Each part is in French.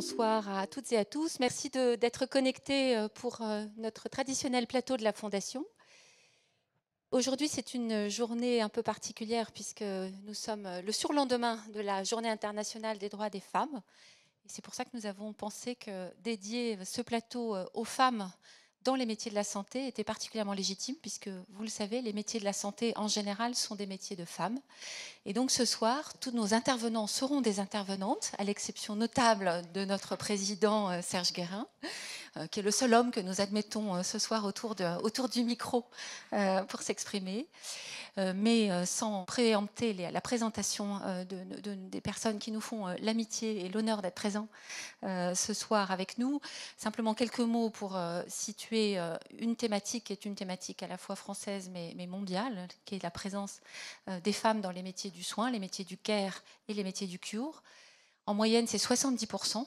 bonsoir à toutes et à tous. Merci d'être connectés pour notre traditionnel plateau de la Fondation. Aujourd'hui, c'est une journée un peu particulière puisque nous sommes le surlendemain de la Journée internationale des droits des femmes. Et c'est pour ça que nous avons pensé que dédier ce plateau aux femmes dans les métiers de la santé était particulièrement légitime puisque, vous le savez, les métiers de la santé en général sont des métiers de femmes. Et donc ce soir, tous nos intervenants seront des intervenantes, à l'exception notable de notre président Serge Guérin, qui est le seul homme que nous admettons ce soir autour du micro pour s'exprimer. Mais sans préempter la présentation des personnes qui nous font l'amitié et l'honneur d'être présents ce soir avec nous. Simplement quelques mots pour situer une thématique qui est une thématique à la fois française mais mondiale, qui est la présence des femmes dans les métiers du soin, les métiers du care et les métiers du cure. En moyenne, c'est 70%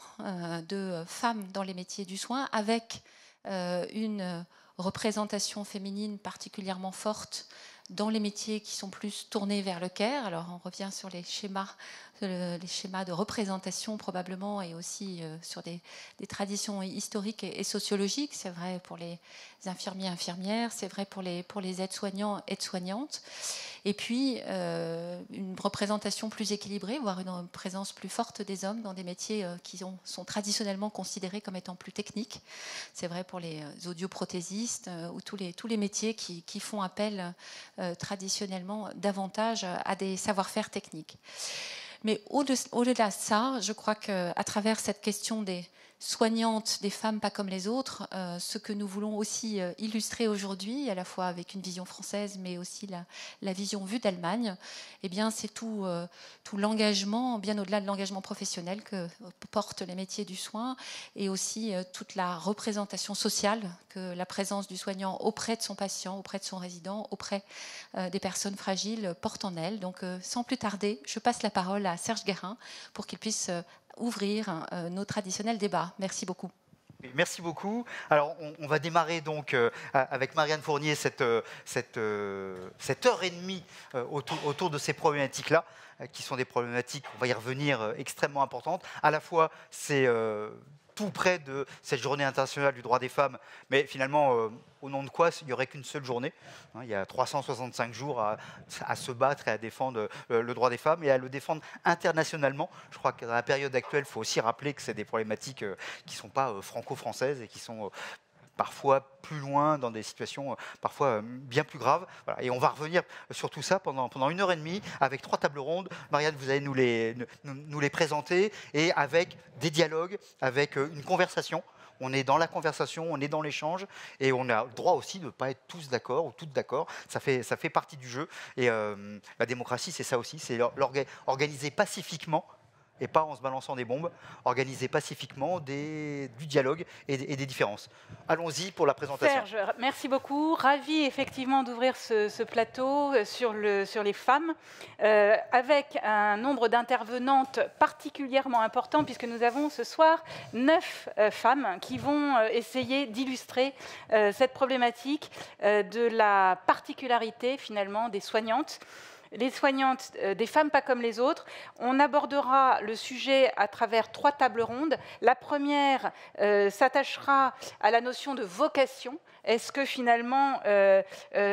de femmes dans les métiers du soin, avec une représentation féminine particulièrement forte dans les métiers qui sont plus tournés vers le care. Alors on revient sur les schémas de représentation probablement, et aussi sur des traditions historiques et sociologiques. C'est vrai pour les infirmiers, infirmières, c'est vrai pour les aides-soignants, aides-soignantes. Et puis une représentation plus équilibrée, voire une présence plus forte des hommes dans des métiers qui sont traditionnellement considérés comme étant plus techniques. C'est vrai pour les audioprothésistes ou tous les métiers qui font appel traditionnellement davantage à des savoir-faire techniques. Mais au-delà de ça, je crois qu'à travers cette question des soignantes, des femmes pas comme les autres, ce que nous voulons aussi illustrer aujourd'hui, à la fois avec une vision française, mais aussi la vision vue d'Allemagne, eh bien, c'est tout l'engagement, bien au-delà de l'engagement professionnel que portent les métiers du soin, et aussi toute la représentation sociale que la présence du soignant auprès de son patient, auprès de son résident, auprès des personnes fragiles porte en elle. Donc, sans plus tarder, je passe la parole à Serge Guérin pour qu'il puisse ouvrir nos traditionnels débats. Merci beaucoup. Merci beaucoup. Alors, on va démarrer donc avec Marianne Fournier cette heure et demie autour de ces problématiques-là, qui sont des problématiques, on va y revenir, extrêmement importantes. À la fois, c'est tout près de cette journée internationale du droit des femmes, mais finalement, au nom de quoi il n'y aurait qu'une seule journée. Il y a 365 jours à se battre et à défendre le droit des femmes et à le défendre internationalement. Je crois que dans la période actuelle, il faut aussi rappeler que c'est des problématiques qui ne sont pas franco-françaises et qui sont parfois plus loin, dans des situations parfois bien plus graves. Voilà. Et on va revenir sur tout ça pendant une heure et demie, avec 3 tables rondes. Marianne, vous allez nous les présenter, et avec des dialogues, avec une conversation. On est dans la conversation, on est dans l'échange, et on a le droit aussi de ne pas être tous d'accord ou toutes d'accord. Ça fait partie du jeu. Et la démocratie, c'est ça aussi, c'est organiser pacifiquement, et pas en se balançant des bombes, organiser pacifiquement du dialogue et des différences. Allons-y pour la présentation. Serge, merci beaucoup. Ravi effectivement d'ouvrir ce plateau sur les femmes, avec un nombre d'intervenantes particulièrement important, puisque nous avons ce soir 9 femmes qui vont essayer d'illustrer cette problématique de la particularité finalement des soignantes. Les soignantes, des femmes pas comme les autres. On abordera le sujet à travers 3 tables rondes. La première s'attachera à la notion de vocation. Est-ce que finalement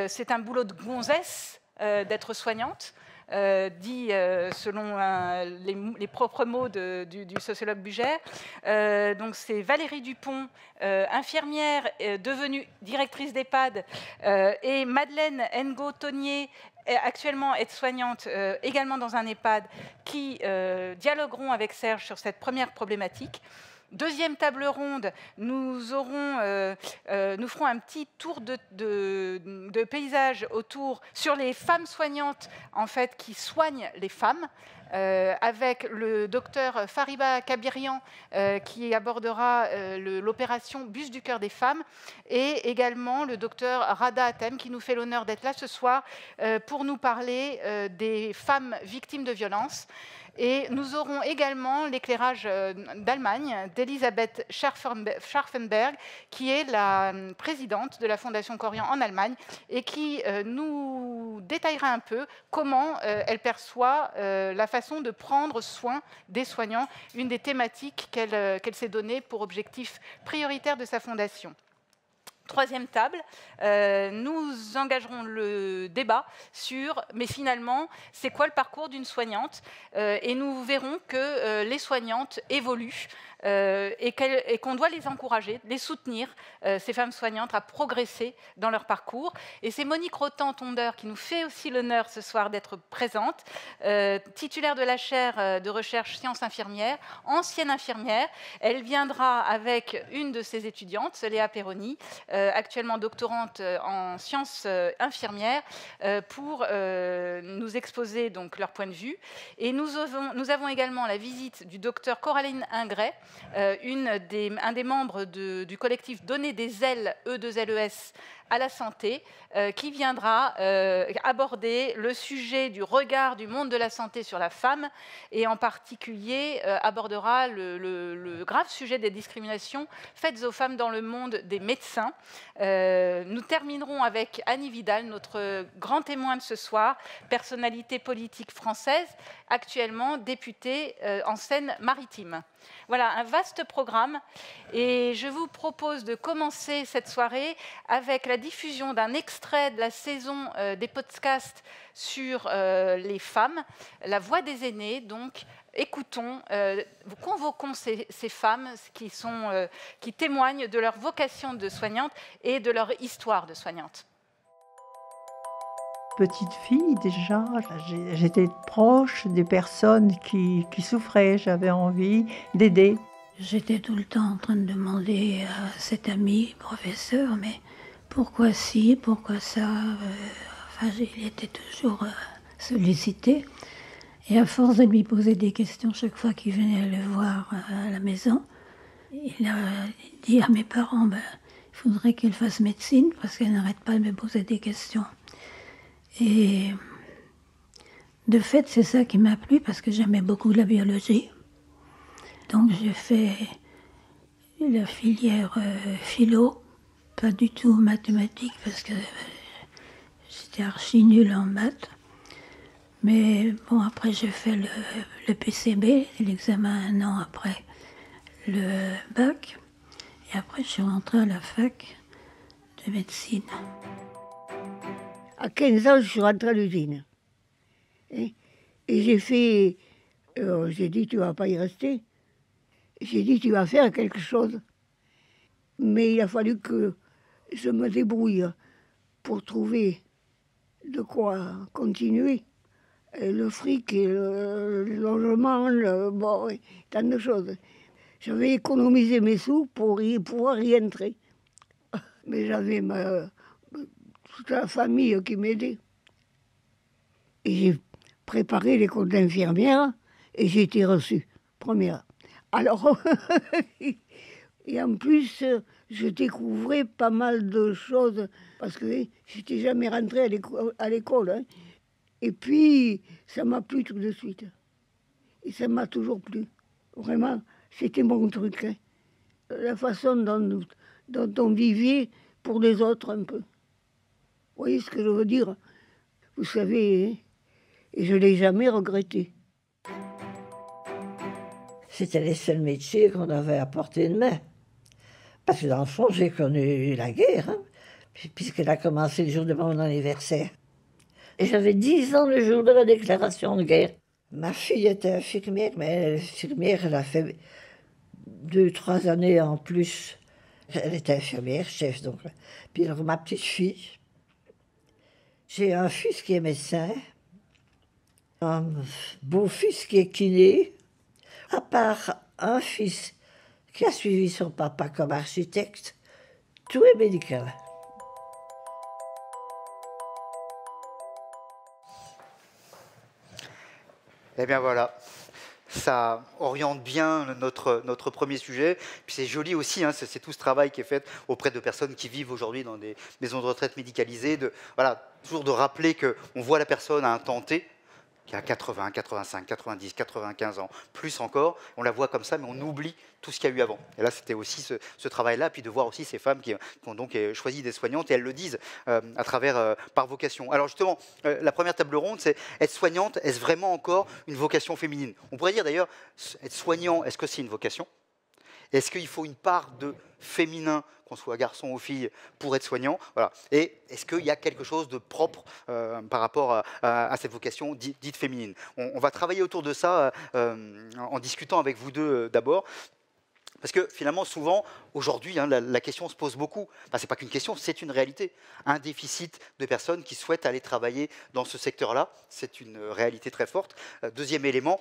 c'est un boulot de gonzesse d'être soignante, dit selon les propres mots du sociologue Bugère. Donc c'est Valérie Dupont, infirmière devenue directrice d'EHPAD, et Madeleine Ngo-Tonnier, actuellement aide-soignante, également dans un EHPAD, qui dialogueront avec Serge sur cette première problématique. Deuxième table ronde, nous ferons un petit tour de paysage sur les femmes soignantes en fait, qui soignent les femmes, avec le docteur Fariba Kabirian qui abordera l'opération Bus du cœur des femmes, et également le docteur Rada Hatem qui nous fait l'honneur d'être là ce soir pour nous parler des femmes victimes de violences. Et nous aurons également l'éclairage d'Allemagne d'Elisabeth Scharfenberg, qui est la présidente de la Fondation Corian en Allemagne, et qui nous détaillera un peu comment elle perçoit la façon façon de prendre soin des soignants, une des thématiques qu'elle s'est donnée pour objectif prioritaire de sa fondation. Troisième table, nous engagerons le débat sur, mais finalement, c'est quoi le parcours d'une soignante, et nous verrons que les soignantes évoluent et qu'on doit les encourager, les soutenir, ces femmes soignantes, à progresser dans leur parcours. Et c'est Monique Rotan-Tondeur qui nous fait aussi l'honneur ce soir d'être présente, titulaire de la chaire de recherche sciences infirmières, ancienne infirmière. Elle viendra avec une de ses étudiantes, Léa Perroni, actuellement doctorante en sciences infirmières, pour nous exposer donc leur point de vue. Et nous avons également la visite du docteur Coraline Ingret, un des membres du collectif Donner des ailes, E2LES, à la santé, qui viendra aborder le sujet du regard du monde de la santé sur la femme, et en particulier abordera le grave sujet des discriminations faites aux femmes dans le monde des médecins. Nous terminerons avec Annie Vidal, notre grand témoin de ce soir, personnalité politique française, actuellement députée en Seine-Maritime. Voilà, un vaste programme, et je vous propose de commencer cette soirée avec la diffusion d'un extrait de la saison des podcasts sur les femmes, La Voix des aînés. Donc, écoutons, convoquons ces femmes qui témoignent de leur vocation de soignante et de leur histoire de soignante. Petite fille, déjà, j'étais proche des personnes qui souffraient, j'avais envie d'aider. J'étais tout le temps en train de demander à cet ami, professeur, mais pourquoi ci, pourquoi ça. Enfin, il était toujours sollicité. Et à force de lui poser des questions chaque fois qu'il venait le voir à la maison, il a dit à mes parents, il faudrait qu'elle fasse médecine parce qu'elle n'arrête pas de me poser des questions. Et de fait, c'est ça qui m'a plu parce que j'aimais beaucoup la biologie. Donc j'ai fait la filière philo, pas du tout mathématiques parce que j'étais archi nulle en maths. Mais bon, après j'ai fait le PCB, l'examen un an après le bac. Et après je suis rentrée à la fac de médecine. À 15 ans, je suis rentrée à l'usine. Et j'ai fait... j'ai dit, tu ne vas pas y rester. J'ai dit, tu vas faire quelque chose. Mais il a fallu que je me débrouille pour trouver de quoi continuer. Et le fric, et le logement, tant de choses. J'avais économisé mes sous pour pouvoir y entrer. Mais j'avais toute la famille qui m'aidait. Et j'ai préparé l'école d'infirmière et j'ai été reçue, première. Alors, et en plus, je découvrais pas mal de choses parce que j'étais jamais rentrée à l'école. Hein. Et puis, ça m'a plu tout de suite. Et ça m'a toujours plu. Vraiment, c'était mon truc. Hein. La façon dont on vivait pour les autres un peu. Vous voyez ce que je veux dire? Vous savez, hein, et je ne l'ai jamais regretté. C'était les seuls métiers qu'on avait à portée de main. Parce que dans le fond, j'ai connu la guerre, hein, puisqu'elle a commencé le jour de mon anniversaire. Et j'avais 10 ans le jour de la déclaration de guerre. Ma fille était infirmière, mais l'infirmière, elle a fait 2-3 années en plus. Elle était infirmière, chef, donc. Puis alors, ma petite fille, j'ai un fils qui est médecin, un beau-fils qui est kiné, à part un fils qui a suivi son papa comme architecte, tout est médical. Eh bien voilà, ça oriente bien notre premier sujet. Puis c'est joli aussi, hein, c'est tout ce travail qui est fait auprès de personnes qui vivent aujourd'hui dans des maisons de retraite médicalisées, voilà, toujours de rappeler qu'on voit la personne à un temps T, qui a 80, 85, 90, 95 ans, plus encore. On la voit comme ça, mais on oublie tout ce qu'il y a eu avant. Et là, c'était aussi ce travail-là, puis de voir aussi ces femmes qui ont donc choisi des soignantes, et elles le disent à travers, par vocation. Alors justement, la première table ronde, c'est être soignante, est-ce vraiment encore une vocation féminine? On pourrait dire d'ailleurs, être soignant, est-ce que c'est une vocation? Est-ce qu'il faut une part de féminin, qu'on soit garçon ou fille, pour être soignant? Voilà. Et est-ce qu'il y a quelque chose de propre par rapport à cette vocation dite féminine? On va travailler autour de ça en discutant avec vous deux d'abord. Parce que finalement, souvent, aujourd'hui, la question se pose beaucoup. Enfin, ce n'est pas qu'une question, c'est une réalité. Un déficit de personnes qui souhaitent aller travailler dans ce secteur-là, c'est une réalité très forte. Deuxième élément,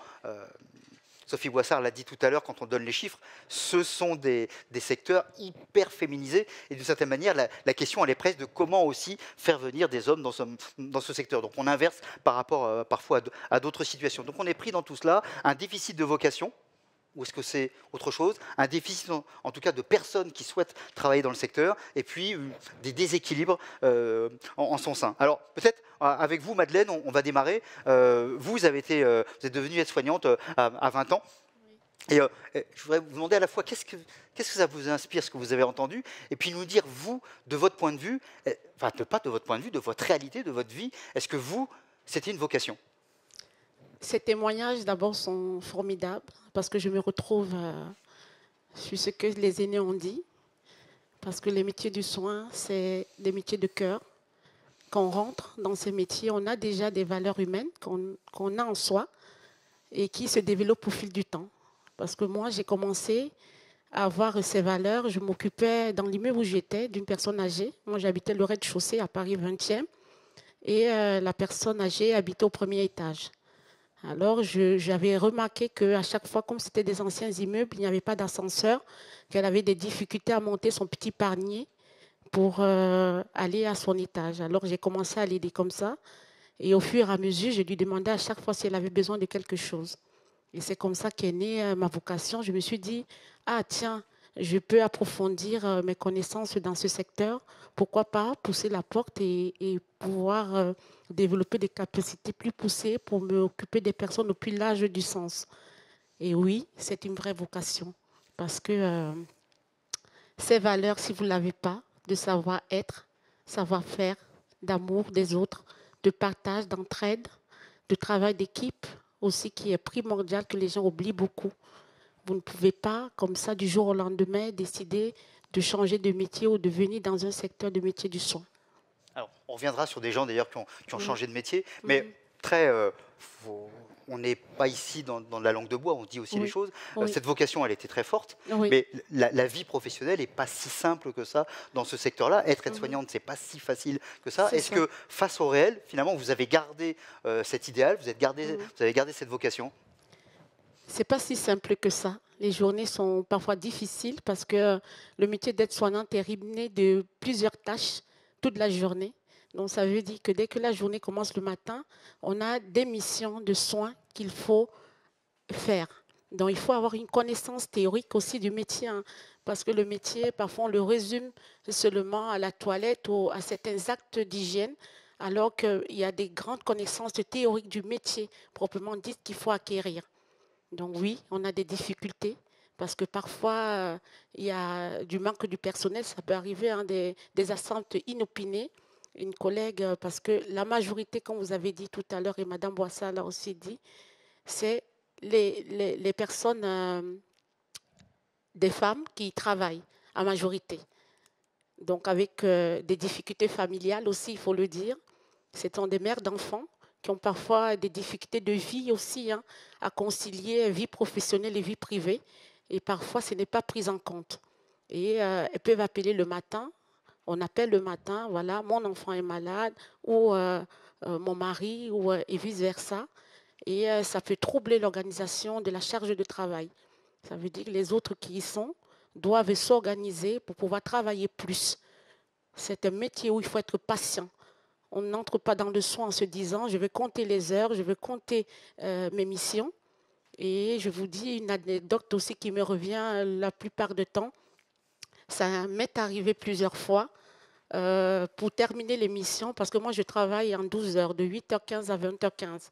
Sophie Boissard l'a dit tout à l'heure quand on donne les chiffres, ce sont des secteurs hyper féminisés. Et d'une certaine manière, la question, elle est presque de comment aussi faire venir des hommes dans ce secteur. Donc on inverse par rapport parfois à d'autres situations. Donc on est pris dans tout cela, un déficit de vocation. Ou est-ce que c'est autre chose? Un déficit, en tout cas, de personnes qui souhaitent travailler dans le secteur, et puis des déséquilibres en son sein. Alors, peut-être, avec vous, Madeleine, on va démarrer. Vous êtes devenue aide-soignante à 20 ans. Et je voudrais vous demander à la fois, qu'est-ce que ça vous inspire, ce que vous avez entendu, et puis nous dire, vous, de votre point de vue, enfin, pas de votre point de vue, de votre réalité, de votre vie, est-ce que vous, c'était une vocation? Ces témoignages, d'abord, sont formidables parce que je me retrouve sur ce que les aînés ont dit. Parce que les métiers du soin, c'est des métiers de cœur. Quand on rentre dans ces métiers, on a déjà des valeurs humaines qu'on a en soi et qui se développent au fil du temps. Parce que moi, j'ai commencé à avoir ces valeurs. Je m'occupais dans l'immeuble où j'étais d'une personne âgée. Moi, j'habitais le rez-de-chaussée à Paris 20e et la personne âgée habitait au premier étage. Alors, j'avais remarqué qu'à chaque fois, comme c'était des anciens immeubles, il n'y avait pas d'ascenseur, qu'elle avait des difficultés à monter son petit panier pour aller à son étage. Alors, j'ai commencé à l'aider comme ça. Et au fur et à mesure, je lui demandais à chaque fois si elle avait besoin de quelque chose. Et c'est comme ça qu'est née ma vocation. Je me suis dit, ah tiens, je peux approfondir mes connaissances dans ce secteur. Pourquoi pas pousser la porte et pouvoir développer des capacités plus poussées pour m'occuper des personnes au plus large du sens. Et oui, c'est une vraie vocation. Parce que ces valeurs, si vous ne l'avez pas, de savoir-être, savoir-faire, d'amour des autres, de partage, d'entraide, de travail d'équipe aussi, qui est primordial, que les gens oublient beaucoup. Vous ne pouvez pas, comme ça, du jour au lendemain, décider de changer de métier ou de venir dans un secteur de métier du soin. Alors, on reviendra sur des gens d'ailleurs qui ont changé de métier, mais on n'est pas ici dans la langue de bois, on dit aussi les choses. Cette vocation, elle était très forte, mais la vie professionnelle n'est pas si simple que ça dans ce secteur-là. Être aide-soignante, c'est pas si facile que ça. Est-ce que face au réel, finalement, vous avez gardé cet idéal, vous avez gardé cette vocation? C'est pas si simple que ça. Les journées sont parfois difficiles parce que le métier d'aide-soignante est rythmé de plusieurs tâches toute la journée. Donc ça veut dire que dès que la journée commence le matin, on a des missions de soins qu'il faut faire. Donc il faut avoir une connaissance théorique aussi du métier, hein, parce que le métier, parfois on le résume seulement à la toilette ou à certains actes d'hygiène, alors qu'il y a des grandes connaissances théoriques du métier proprement dites qu'il faut acquérir. Donc oui, on a des difficultés parce que parfois, il y a du manque du personnel. Ça peut arriver, hein, des absences inopinées. Une collègue, parce que la majorité, comme vous avez dit tout à l'heure, et Mme Boissard l'a aussi dit, c'est les personnes, des femmes qui travaillent en majorité. Donc avec des difficultés familiales aussi, il faut le dire. Ce sont des mères d'enfants qui ont parfois des difficultés de vie aussi, hein, à concilier vie professionnelle et vie privée. Et parfois, ce n'est pas pris en compte. Et elles peuvent appeler le matin. On appelle le matin, voilà, mon enfant est malade, ou mon mari, et vice-versa. Et ça peut troubler l'organisation de la charge de travail. Ça veut dire que les autres qui y sont doivent s'organiser pour pouvoir travailler plus. C'est un métier où il faut être patient. On n'entre pas dans le soin en se disant, je vais compter les heures, je vais compter mes missions. Et je vous dis une anecdote aussi qui me revient la plupart du temps. Ça m'est arrivé plusieurs fois pour terminer les missions, parce que moi je travaille en 12 heures, de 8h15 à 20h15.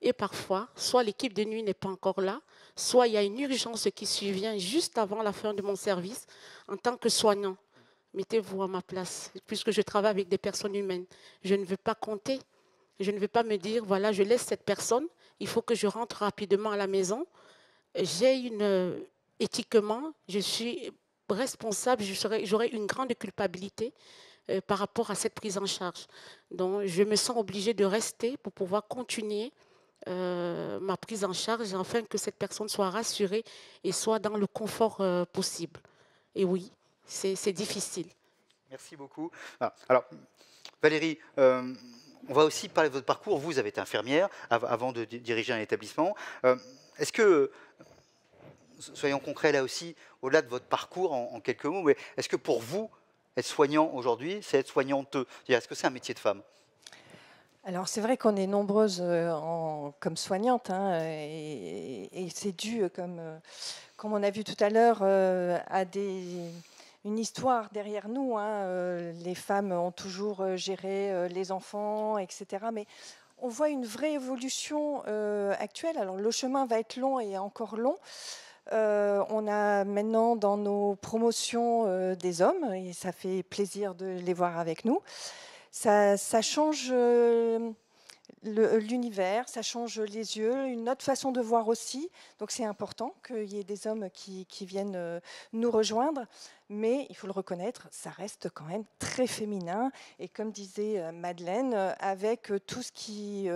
Et parfois, soit l'équipe de nuit n'est pas encore là, soit il y a une urgence qui survient juste avant la fin de mon service. En tant que soignant, mettez-vous à ma place, puisque je travaille avec des personnes humaines. Je ne veux pas compter. Je ne veux pas me dire, voilà, je laisse cette personne, il faut que je rentre rapidement à la maison. Éthiquement, je suis responsable, j'aurai une grande culpabilité par rapport à cette prise en charge. Donc, je me sens obligée de rester pour pouvoir continuer ma prise en charge afin que cette personne soit rassurée et soit dans le confort possible. Et oui, c'est difficile. Merci beaucoup. Alors, Valérie, on va aussi parler de votre parcours. Vous avez été infirmière avant de diriger un établissement. Est-ce que, soyons concrets là aussi, au-delà de votre parcours en quelques mots, mais est-ce que pour vous, être soignant aujourd'hui, c'est être soignante? Est-ce que c'est un métier de femme? Alors c'est vrai qu'on est nombreuses comme soignantes, hein, et c'est dû, comme on a vu tout à l'heure, à une histoire derrière nous. Hein. Les femmes ont toujours géré les enfants, etc. Mais on voit une vraie évolution actuelle. Alors le chemin va être long et encore long. On a maintenant dans nos promotions des hommes, et ça fait plaisir de les voir avec nous. Ça change l'univers, ça change les yeux, une autre façon de voir aussi. Donc c'est important qu'il y ait des hommes qui viennent nous rejoindre. Mais il faut le reconnaître, ça reste quand même très féminin. Et comme disait Madeleine, avec tout ce qui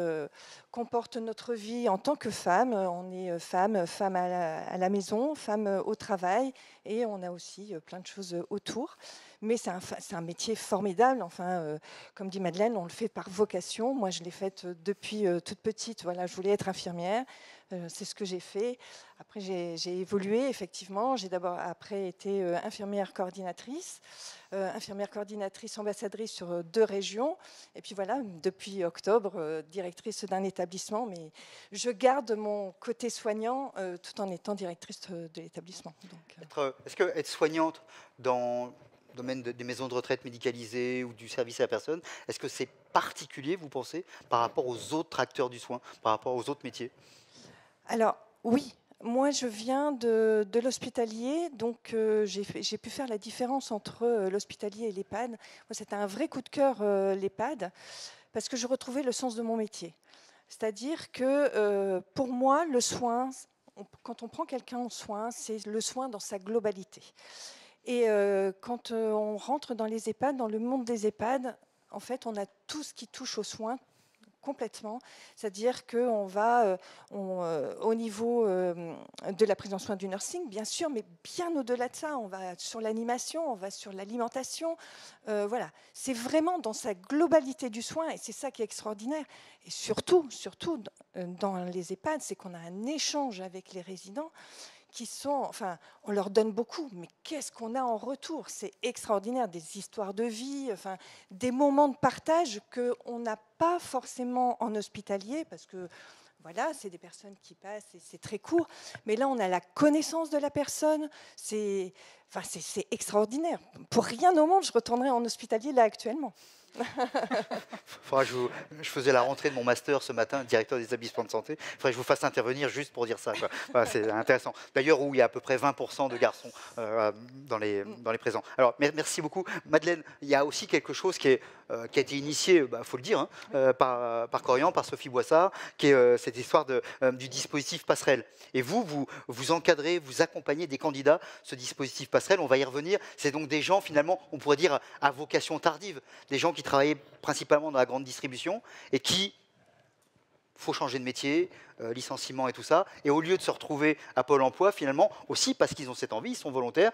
comporte notre vie en tant que femme, on est femme à la maison, femme au travail, et on a aussi plein de choses autour. Mais c'est un métier formidable. Enfin, comme dit Madeleine, on le fait par vocation. Moi, je l'ai faite depuis toute petite. Voilà, je voulais être infirmière. C'est ce que j'ai fait. Après, j'ai évolué, effectivement. J'ai d'abord après été infirmière coordinatrice ambassadrice sur 2 régions. Et puis voilà, depuis octobre, directrice d'un établissement. Mais je garde mon côté soignant tout en étant directrice de l'établissement. Est-ce que être soignante dans le domaine des maisons de retraite médicalisées ou du service à la personne, est-ce que c'est particulier, vous pensez, par rapport aux autres acteurs du soin, par rapport aux autres métiers? Alors, oui. Moi, je viens de l'hospitalier, donc j'ai pu faire la différence entre l'hospitalier et l'EHPAD. Moi, c'était un vrai coup de cœur, l'EHPAD, parce que je retrouvais le sens de mon métier. C'est-à-dire que, pour moi, le soin, quand on prend quelqu'un en soin, c'est le soin dans sa globalité. Et quand on rentre dans les EHPAD, dans le monde des EHPAD, en fait, on a tout ce qui touche aux soins, complètement, c'est-à-dire qu'on va au niveau de la prise en soin du nursing, bien sûr, mais bien au-delà de ça, on va sur l'animation, on va sur l'alimentation, voilà, c'est vraiment dans sa globalité du soin, et c'est ça qui est extraordinaire. Et surtout dans les EHPAD, c'est qu'on a un échange avec les résidents qui sont, enfin, on leur donne beaucoup, mais qu'est-ce qu'on a en retour? C'est extraordinaire, des histoires de vie, enfin, des moments de partage qu'on n'a pas forcément en hospitalier, parce que voilà, c'est des personnes qui passent et c'est très court, mais là on a la connaissance de la personne, c'est extraordinaire. Pour rien au monde, je retournerai en hospitalier là actuellement. Je faisais la rentrée de mon master ce matin, directeur des établissements de santé. Il faudrait que je vous fasse intervenir juste pour dire ça. Voilà, c'est intéressant. D'ailleurs, où il y a à peu près 20% de garçons dans les présents. Alors, merci beaucoup. Madeleine, il y a aussi quelque chose qui a été initié, il faut le dire, hein, par Corian, par Sophie Boissard, qui est cette histoire du dispositif passerelle. Et vous encadrez, vous accompagnez des candidats, ce dispositif passerelle. On va y revenir. C'est donc des gens, finalement, on pourrait dire, à vocation tardive. Des gens qui travaillaient principalement dans la grande distribution et qui, faut changer de métier, licenciement et tout ça, et au lieu de se retrouver à Pôle emploi, finalement, aussi parce qu'ils ont cette envie, ils sont volontaires,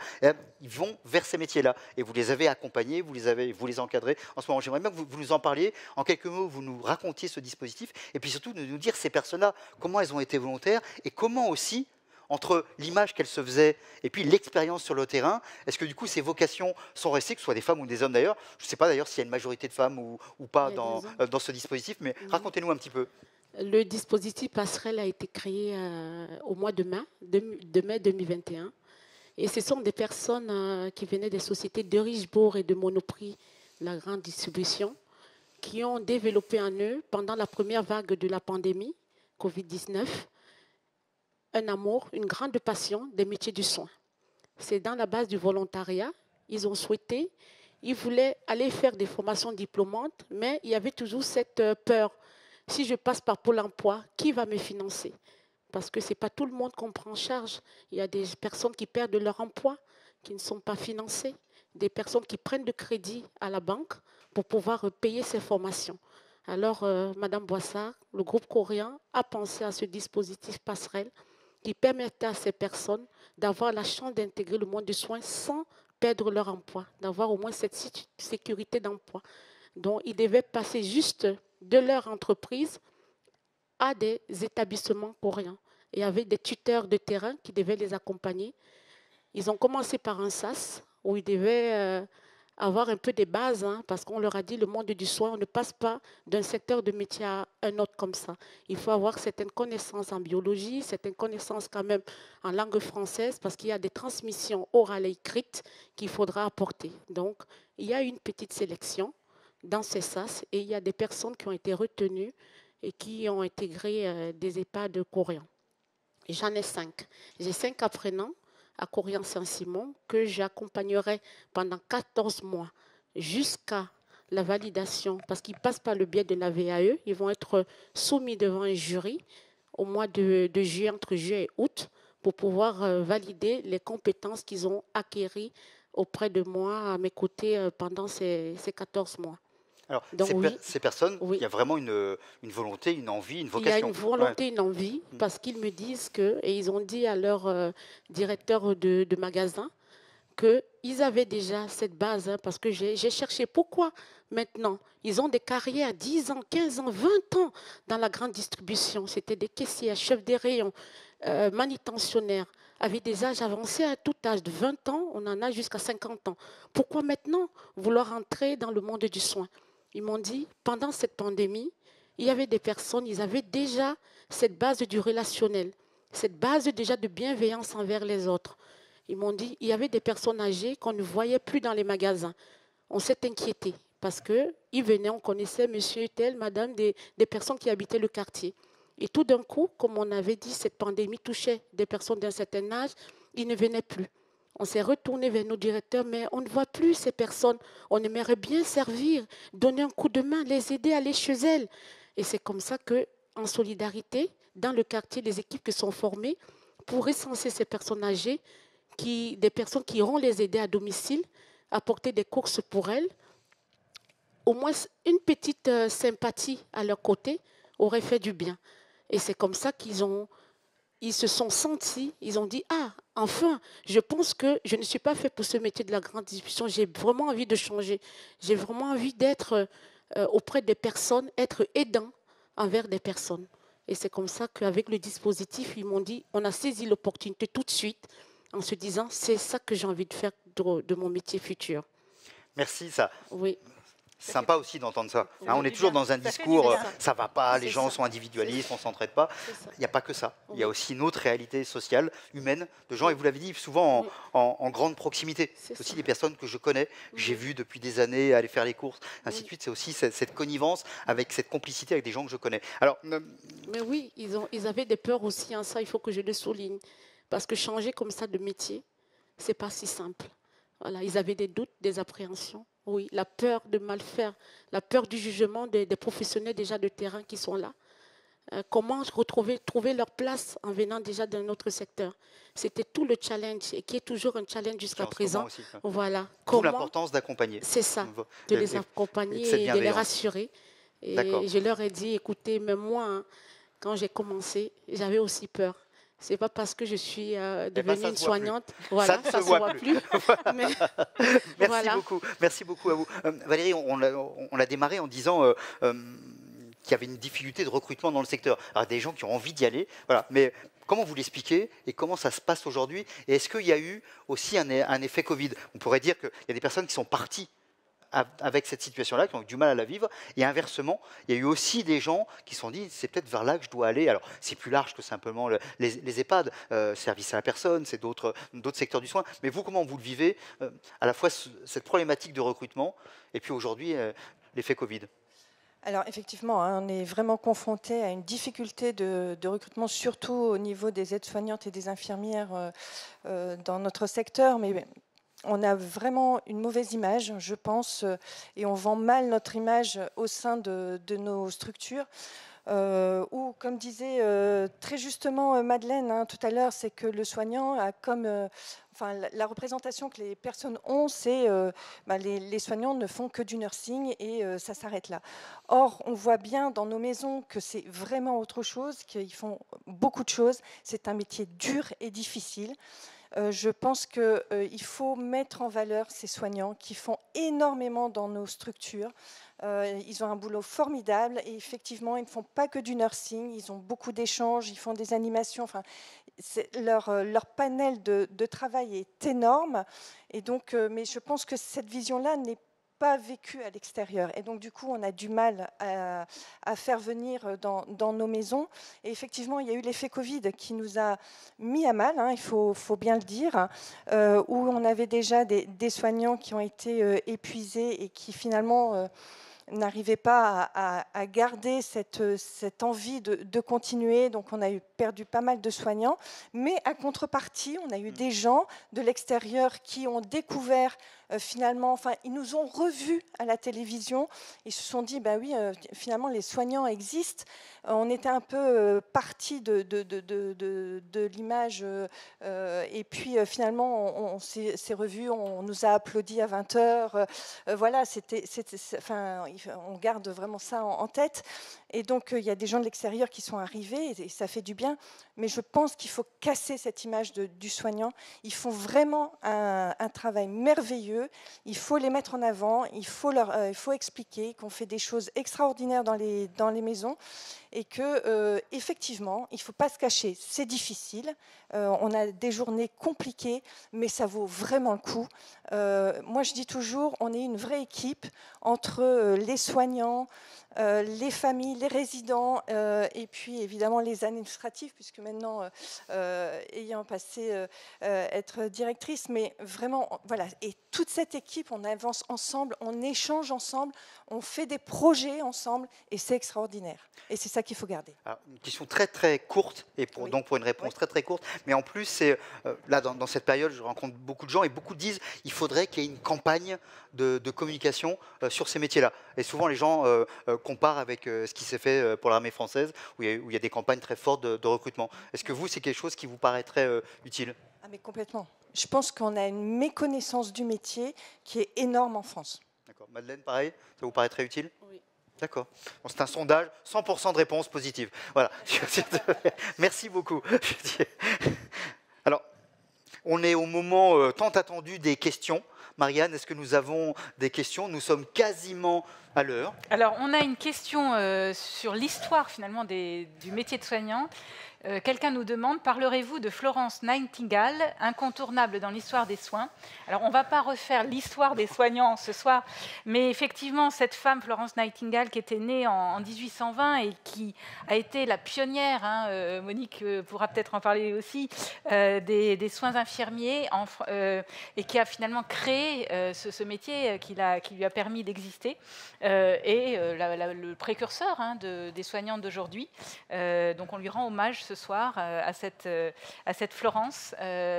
ils vont vers ces métiers-là. Et vous les avez accompagnés, vous les encadrez. En ce moment, j'aimerais bien que vous nous en parliez. En quelques mots, vous nous racontiez ce dispositif, et puis surtout de nous dire ces personnes-là, comment elles ont été volontaires, et comment aussi, entre l'image qu'elles se faisaient et puis l'expérience sur le terrain, est-ce que du coup ces vocations sont restées, que ce soit des femmes ou des hommes d'ailleurs? Je ne sais pas d'ailleurs s'il y a une majorité de femmes ou pas dans ce dispositif, mais racontez-nous un petit peu. Le dispositif passerelle a été créé au mois de mai 2021. Et ce sont des personnes qui venaient des sociétés de Richebourg et de Monoprix, la grande distribution, qui ont développé en eux, pendant la première vague de la pandémie, Covid-19, un amour, une grande passion des métiers du soin. C'est dans la base du volontariat. Ils ont souhaité, ils voulaient aller faire des formations diplômantes, mais il y avait toujours cette peur. Si je passe par Pôle emploi, qui va me financer? Parce que ce n'est pas tout le monde qu'on prend en charge. Il y a des personnes qui perdent leur emploi, qui ne sont pas financées, des personnes qui prennent de crédit à la banque pour pouvoir payer ces formations. Alors, Madame Boissard, le groupe coréen a pensé à ce dispositif passerelle qui permettait à ces personnes d'avoir la chance d'intégrer le monde du soin sans perdre leur emploi, d'avoir au moins cette sécurité d'emploi. Donc, ils devaient passer juste de leur entreprise à des établissements coréens. Il y avait des tuteurs de terrain qui devaient les accompagner. Ils ont commencé par un SAS où ils devaient avoir un peu des bases, parce qu'on leur a dit le monde du soin, on ne passe pas d'un secteur de métier à un autre comme ça. Il faut avoir certaines connaissances en biologie, certaines connaissances quand même en langue française, parce qu'il y a des transmissions orales et écrites qu'il faudra apporter. Donc, il y a une petite sélection dans ces SAS et il y a des personnes qui ont été retenues et qui ont intégré des EHPAD coréens. J'en ai 5. J'ai 5 apprenants à Corien-Saint-Simon que j'accompagnerai pendant 14 mois jusqu'à la validation, parce qu'ils passent par le biais de la VAE. Ils vont être soumis devant un jury au mois de juillet, entre juillet et août, pour pouvoir valider les compétences qu'ils ont acquises auprès de moi, à mes côtés, pendant ces 14 mois. Alors, donc, ces personnes, il y a vraiment une volonté, une envie, une vocation. Il y a une volonté, une envie, parce qu'ils me disent que, et ils ont dit à leur directeur de magasin, qu'ils avaient déjà cette base, parce que j'ai cherché pourquoi maintenant. Ils ont des carrières 10 ans, 15 ans, 20 ans dans la grande distribution. C'était des caissiers, chefs des rayons, manutentionnaires, avec des âges avancés à tout âge, de 20 ans, on en a jusqu'à 50 ans. Pourquoi maintenant vouloir entrer dans le monde du soin? Ils m'ont dit, pendant cette pandémie, il y avait des personnes, ils avaient déjà cette base du relationnel, cette base déjà de bienveillance envers les autres. Ils m'ont dit, il y avait des personnes âgées qu'on ne voyait plus dans les magasins. On s'est inquiété parce qu'ils venaient, on connaissait monsieur tel, madame, des personnes qui habitaient le quartier. Et tout d'un coup, comme on avait dit, cette pandémie touchait des personnes d'un certain âge, ils ne venaient plus. On s'est retourné vers nos directeurs, mais on ne voit plus ces personnes. On aimerait bien servir, donner un coup de main, les aider à aller chez elles. Et c'est comme ça qu'en solidarité, dans le quartier, les équipes qui sont formées pour recenser ces personnes âgées, des personnes qui iront les aider à domicile, apporter des courses pour elles. Au moins, une petite sympathie à leur côté aurait fait du bien. Et c'est comme ça ils se sont sentis, ils ont dit, ah, enfin, je pense que je ne suis pas fait pour ce métier de la grande distribution, j'ai vraiment envie de changer, j'ai vraiment envie d'être auprès des personnes, être aidant envers des personnes. Et c'est comme ça qu'avec le dispositif, ils m'ont dit, on a saisi l'opportunité tout de suite en se disant, c'est ça que j'ai envie de faire de mon métier futur. Merci, ça. Oui. Sympa aussi d'entendre ça. Oui, on est toujours dans un discours, ça ne va pas, les gens sont individualistes, on ne s'entraide pas. Il n'y a pas que ça. Il y a aussi une autre réalité sociale, humaine, de gens, et vous l'avez dit, souvent en grande proximité. C'est aussi des personnes que je connais, que j'ai vues depuis des années aller faire les courses, ainsi de suite. C'est aussi cette connivence, avec cette complicité avec des gens que je connais. Alors, mais oui, ils avaient des peurs aussi, ça, il faut que je le souligne. Parce que changer comme ça de métier, ce n'est pas si simple. Voilà, ils avaient des doutes, des appréhensions. Oui, la peur de mal faire, la peur du jugement des professionnels déjà de terrain qui sont là. Comment trouver leur place en venant déjà d'un autre secteur. C'était tout le challenge et qui est toujours un challenge jusqu'à présent. Aussi, voilà. D'où l'importance d'accompagner. C'est ça, de les accompagner et de les rassurer. Et je leur ai dit, écoutez, même moi, quand j'ai commencé, j'avais aussi peur. Ce n'est pas parce que je suis devenue une soignante. Voilà, ça ne se voit plus. Mais, Merci beaucoup à vous. Valérie, on l'a démarré en disant qu'il y avait une difficulté de recrutement dans le secteur. Alors, des gens qui ont envie d'y aller. Voilà. Mais comment vous l'expliquez et comment ça se passe aujourd'hui? Et est-ce qu'il y a eu aussi un effet Covid? On pourrait dire qu'il y a des personnes qui sont parties avec cette situation-là, qui ont eu du mal à la vivre. Et inversement, il y a eu aussi des gens qui se sont dit, c'est peut-être vers là que je dois aller. Alors, c'est plus large que simplement les EHPAD, service à la personne, c'est d'autres secteurs du soin. Mais vous, comment vous le vivez, à la fois cette problématique de recrutement, et puis aujourd'hui, l'effet Covid? Alors effectivement, on est vraiment confronté à une difficulté de recrutement, surtout au niveau des aides-soignantes et des infirmières dans notre secteur, mais on a vraiment une mauvaise image, je pense, et on vend mal notre image au sein de nos structures. Où, comme disait très justement Madeleine tout à l'heure, c'est que le soignant a comme... la représentation que les personnes ont, c'est les soignants ne font que du nursing et ça s'arrête là. Or, on voit bien dans nos maisons que c'est vraiment autre chose, qu'ils font beaucoup de choses. C'est un métier dur et difficile. Je pense qu'il faut mettre en valeur ces soignants qui font énormément dans nos structures. Ils ont un boulot formidable et effectivement, ils ne font pas que du nursing, ils ont beaucoup d'échanges, ils font des animations. Enfin, leur panel de travail est énorme. Et donc, mais je pense que cette vision-là n'est pas vécue à l'extérieur. Et donc, du coup, on a du mal à faire venir dans nos maisons. Et effectivement, il y a eu l'effet Covid qui nous a mis à mal, il faut bien le dire, où on avait déjà des soignants qui ont été épuisés et qui finalement n'arrivaient pas à garder cette envie de continuer. Donc, on a perdu pas mal de soignants. Mais à contrepartie, on a eu des gens de l'extérieur qui ont découvert finalement, ils nous ont revus à la télévision. Ils se sont dit, bah oui, finalement, les soignants existent. On était un peu parti de l'image. Et puis, finalement, on s'est revus. On nous a applaudi à 20h. Voilà, on garde vraiment ça en tête. Et donc, il y a des gens de l'extérieur qui sont arrivés et ça fait du bien. Mais je pense qu'il faut casser cette image du soignant. Ils font vraiment un travail merveilleux. Il faut les mettre en avant. Il faut expliquer qu'on fait des choses extraordinaires dans les maisons et que effectivement, il ne faut pas se cacher. C'est difficile. On a des journées compliquées, mais ça vaut vraiment le coup. Moi, je dis toujours, on est une vraie équipe entre les soignants, les familles, les résidents et puis évidemment les administratifs, puisque maintenant, ayant passé être directrice, mais vraiment, voilà, et toute cette équipe, on avance ensemble, on échange ensemble, on fait des projets ensemble, et c'est extraordinaire. Et c'est ça qu'il faut garder. Alors, une question très très courte, et donc pour une réponse très très courte, mais en plus, c'est là dans cette période, je rencontre beaucoup de gens, et beaucoup disent qu'il faudrait qu'il y ait une campagne de communication sur ces métiers-là. Et souvent, les gens comparent avec ce qui s'est fait pour l'armée française, où il y a des campagnes très fortes de recrutement. Est-ce que vous, c'est quelque chose qui vous paraîtrait utile ? Ah, mais complètement. Je pense qu'on a une méconnaissance du métier qui est énorme en France. D'accord. Madeleine, pareil, ça vous paraît très utile ? Oui. D'accord. Bon, c'est un sondage, 100% de réponses positives. Voilà. Merci beaucoup. Alors, on est au moment tant attendu des questions. Marianne, est-ce que nous avons des questions ? Nous sommes quasiment à l'heure. Alors, on a une question sur l'histoire finalement du métier de soignant. Quelqu'un nous demande, parlerez-vous de Florence Nightingale, incontournable dans l'histoire des soins? Alors, on ne va pas refaire l'histoire des soignants ce soir, mais effectivement, cette femme, Florence Nightingale, qui était née en 1820 et qui a été la pionnière, Monique pourra peut-être en parler aussi, des soins infirmiers, et qui a finalement créé ce métier qui lui a permis d'exister, et le précurseur des soignantes d'aujourd'hui. Donc, on lui rend hommage ce soir à cette Florence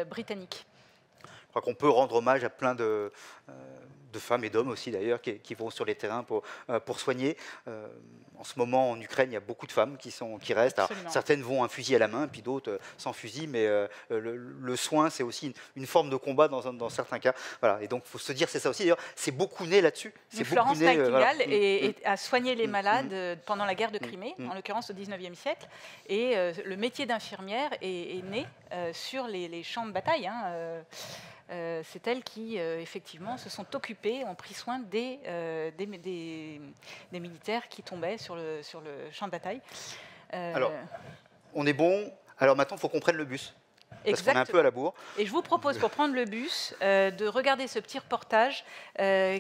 britannique. Je crois qu'on peut rendre hommage à plein de femmes et d'hommes aussi d'ailleurs qui vont sur les terrains pour soigner. En ce moment en Ukraine, il y a beaucoup de femmes qui restent. Alors, certaines vont un fusil à la main, puis d'autres sans fusil, mais le soin, c'est aussi une forme de combat dans certains cas. Voilà. Et donc, il faut se dire, c'est ça aussi. D'ailleurs, c'est beaucoup né là-dessus. Florence Nightingale a soigné les malades pendant la guerre de Crimée, en l'occurrence au XIXe siècle. Et le métier d'infirmière est né sur les champs de bataille. C'est elles qui, effectivement, se sont occupées, ont pris soin des militaires qui tombaient sur le champ de bataille. Alors, on est bon. Alors maintenant, il faut qu'on prenne le bus. Parce qu'on est un peu à la bourre. Et je vous propose, pour prendre le bus, de regarder ce petit reportage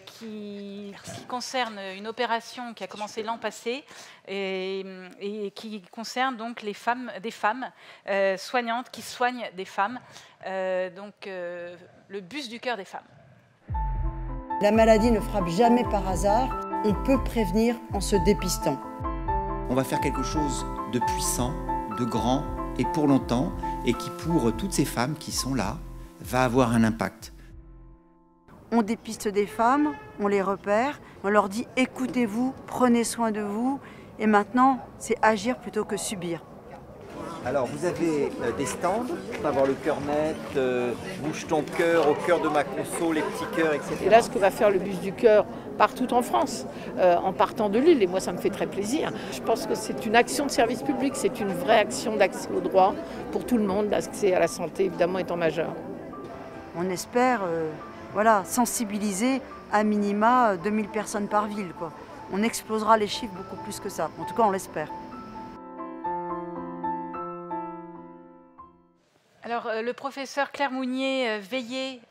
qui concerne une opération qui a commencé l'an passé et qui concerne donc des femmes soignantes qui soignent des femmes. Le bus du cœur des femmes. La maladie ne frappe jamais par hasard. on peut prévenir en se dépistant. On va faire quelque chose de puissant, de grand et pour longtemps, et qui pour toutes ces femmes qui sont là, va avoir un impact. On dépiste des femmes, on les repère, on leur dit écoutez-vous, prenez soin de vous, et maintenant c'est agir plutôt que subir. Alors vous avez des stands pour avoir le cœur net, bouge ton cœur, au cœur de ma conso, les petits cœurs, etc. Et là, ce que va faire le bus du cœur partout en France, en partant de Lille, et moi ça me fait très plaisir. Je pense que c'est une action de service public, c'est une vraie action d'accès au droit pour tout le monde, l'accès à la santé évidemment étant majeur. On espère voilà, sensibiliser à minima 2000 personnes par ville, quoi. On explosera les chiffres beaucoup plus que ça, en tout cas on l'espère. Alors, le professeur Claire Mounier-Veillé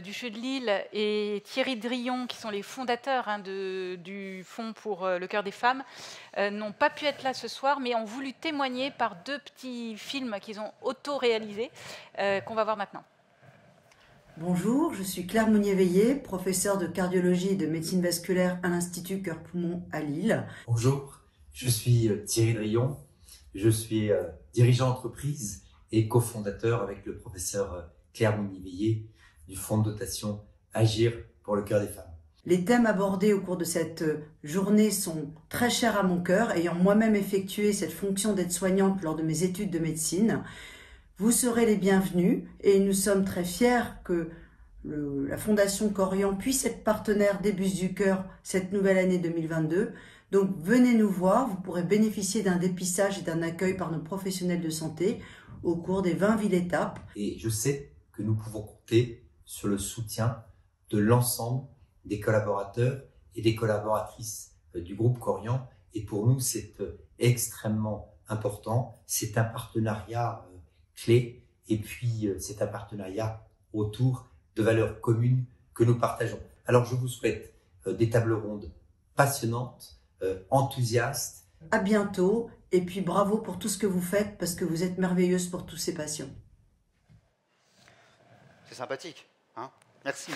du CHU de Lille et Thierry Drillon, qui sont les fondateurs du Fonds pour le cœur des femmes, n'ont pas pu être là ce soir, mais ont voulu témoigner par 2 petits films qu'ils ont auto-réalisés, qu'on va voir maintenant. Bonjour, je suis Claire Mounier-Veillé, professeure de cardiologie et de médecine vasculaire à l'Institut Cœur-Poumon à Lille. Bonjour, je suis Thierry Drillon, je suis dirigeant d'entreprise et cofondateur avec le professeur Claire Mounier-Veillé du fonds de dotation Agir pour le cœur des femmes. Les thèmes abordés au cours de cette journée sont très chers à mon cœur, ayant moi-même effectué cette fonction d'aide-soignante lors de mes études de médecine. Vous serez les bienvenus et nous sommes très fiers que la Fondation Corian puisse être partenaire des Bus du Cœur cette nouvelle année 2022. Donc venez nous voir, vous pourrez bénéficier d'un dépistage et d'un accueil par nos professionnels de santé au cours des 20 villes étapes. Et je sais que nous pouvons compter sur le soutien de l'ensemble des collaborateurs et des collaboratrices du groupe Corian. Et pour nous, c'est extrêmement important. C'est un partenariat clé et puis c'est un partenariat autour de valeurs communes que nous partageons. Alors je vous souhaite des tables rondes passionnantes, enthousiastes. À bientôt et puis bravo pour tout ce que vous faites parce que vous êtes merveilleuse pour tous ces patients. C'est sympathique, hein? Merci.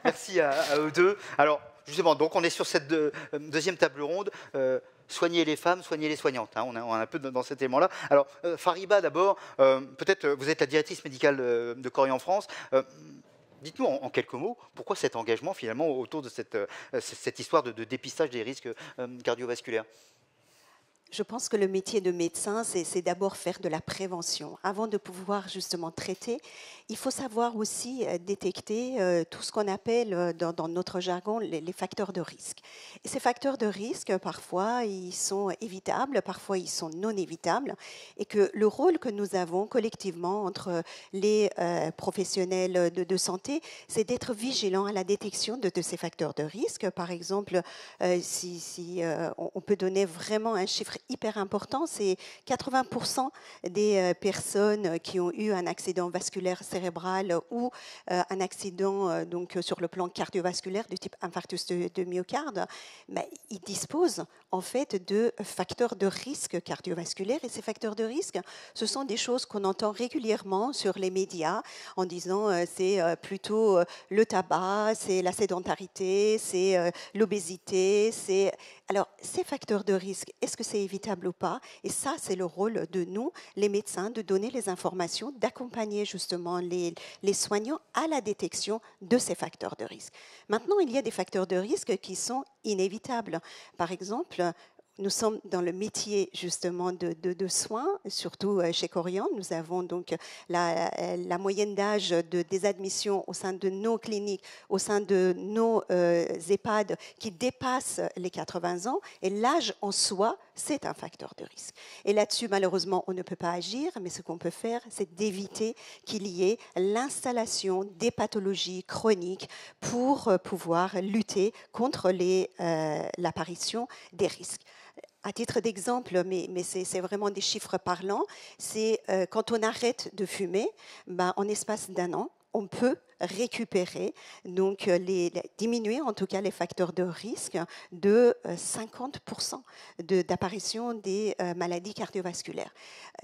Merci à eux deux. Alors justement, donc on est sur cette deuxième table ronde. Soigner les femmes, soigner les soignantes. Hein, on est un peu dans cet élément-là. Alors, Fariba, d'abord, peut-être vous êtes la directrice médicale de Corian France. Dites-nous en quelques mots, pourquoi cet engagement finalement autour de cette histoire de dépistage des risques cardiovasculaires? Je pense que le métier de médecin, c'est d'abord faire de la prévention. Avant de pouvoir justement traiter, il faut savoir aussi détecter tout ce qu'on appelle dans notre jargon les facteurs de risque. Et ces facteurs de risque, parfois, ils sont évitables, parfois ils sont non évitables. Et que le rôle que nous avons collectivement entre les professionnels de santé, c'est d'être vigilants à la détection de ces facteurs de risque. Par exemple, on peut donner vraiment un chiffre hyper important, c'est 80% des personnes qui ont eu un accident vasculaire cérébral ou un accident donc sur le plan cardiovasculaire du type infarctus de myocarde, mais ils disposent en fait de facteurs de risque cardiovasculaire. Et ces facteurs de risque, ce sont des choses qu'on entend régulièrement sur les médias en disant c'est plutôt le tabac, c'est la sédentarité, c'est l'obésité, c'est... Alors, ces facteurs de risque, est-ce que c'est évitable ou pas? Et ça, c'est le rôle de nous, les médecins, de donner les informations, d'accompagner justement les soignants à la détection de ces facteurs de risque. Maintenant, il y a des facteurs de risque qui sont inévitables. Par exemple, nous sommes dans le métier justement de soins, surtout chez Corian. Nous avons donc la moyenne d'âge des admissions au sein de nos cliniques, au sein de nos EHPAD qui dépasse les 80 ans. Et l'âge en soi, c'est un facteur de risque. Et là-dessus, malheureusement, on ne peut pas agir, mais ce qu'on peut faire, c'est d'éviter qu'il y ait l'installation des pathologies chroniques pour pouvoir lutter contre l'apparition des risques. À titre d'exemple, mais c'est vraiment des chiffres parlants, c'est quand on arrête de fumer, en espace d'1 an, on peut récupérer, donc diminuer en tout cas les facteurs de risque de 50% d'apparition des maladies cardiovasculaires.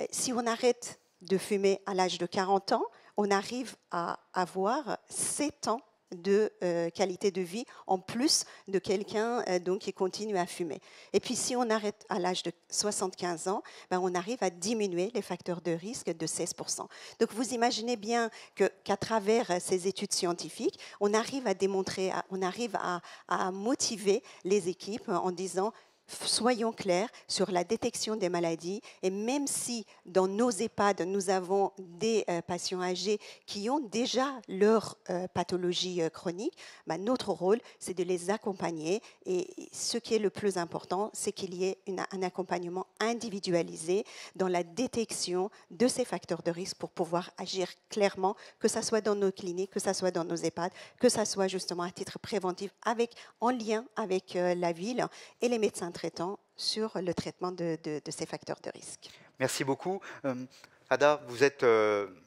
Si on arrête de fumer à l'âge de 40 ans, on arrive à avoir 7 ans de qualité de vie en plus de quelqu'un donc qui continue à fumer. Et puis si on arrête à l'âge de 75 ans, ben, on arrive à diminuer les facteurs de risque de 16%. Donc vous imaginez bien qu'à travers ces études scientifiques, on arrive à démontrer, on arrive à motiver les équipes en disant soyons clairs sur la détection des maladies, et même si dans nos EHPAD, nous avons des patients âgés qui ont déjà leur pathologie chronique, bah, notre rôle, c'est de les accompagner. Et ce qui est le plus important, c'est qu'il y ait un accompagnement individualisé dans la détection de ces facteurs de risque pour pouvoir agir clairement, que ce soit dans nos cliniques, que ce soit dans nos EHPAD, que ce soit justement à titre préventif, en lien avec la ville et les médecins traitants sur le traitement de ces facteurs de risque. Merci beaucoup. Ada, vous êtes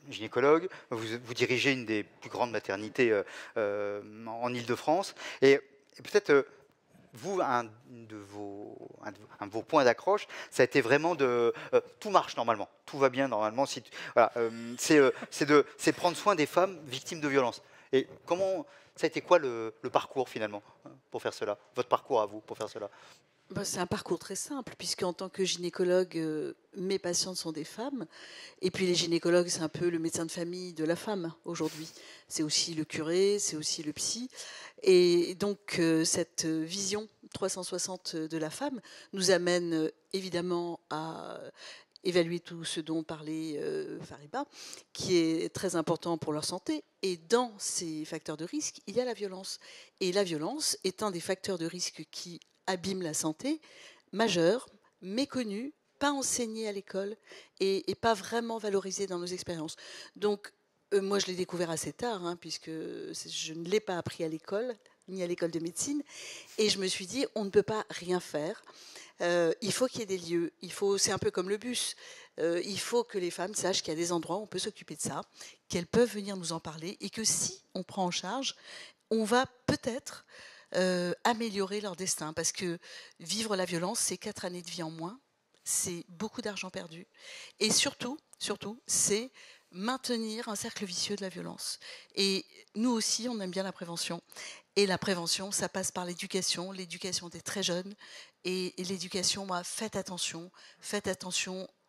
gynécologue, vous dirigez une des plus grandes maternités en Île-de-France. Et peut-être, vous, un de vos points d'accroche, ça a été vraiment de... tout marche normalement, tout va bien normalement. Voilà, c'est prendre soin des femmes victimes de violences. Et comment... Ça a été quoi le parcours finalement pour faire cela? Votre parcours à vous pour faire cela? C'est un parcours très simple, puisque en tant que gynécologue, mes patientes sont des femmes. Et puis les gynécologues, c'est un peu le médecin de famille de la femme aujourd'hui. C'est aussi le curé, c'est aussi le psy. Et donc cette vision 360 de la femme nous amène évidemment à évaluer tout ce dont parlait Fariba, qui est très important pour leur santé. Et dans ces facteurs de risque, il y a la violence. Et la violence est un des facteurs de risque qui abîme la santé, majeur, méconnu, pas enseigné à l'école et pas vraiment valorisé dans nos expériences. Donc, moi, je l'ai découvert assez tard, hein, puisque je ne l'ai pas appris à l'école, ni à l'école de médecine. Et je me suis dit, on ne peut pas rien faire. Il faut qu'il y ait des lieux. C'est un peu comme le bus. Il faut que les femmes sachent qu'il y a des endroits où on peut s'occuper de ça, qu'elles peuvent venir nous en parler et que si on prend en charge, on va peut-être améliorer leur destin. Parce que vivre la violence, c'est 4 années de vie en moins, c'est beaucoup d'argent perdu. Et surtout, c'est maintenir un cercle vicieux de la violence. Et nous aussi, on aime bien la prévention. Et la prévention, ça passe par l'éducation des très jeunes. Et l'éducation, faites attention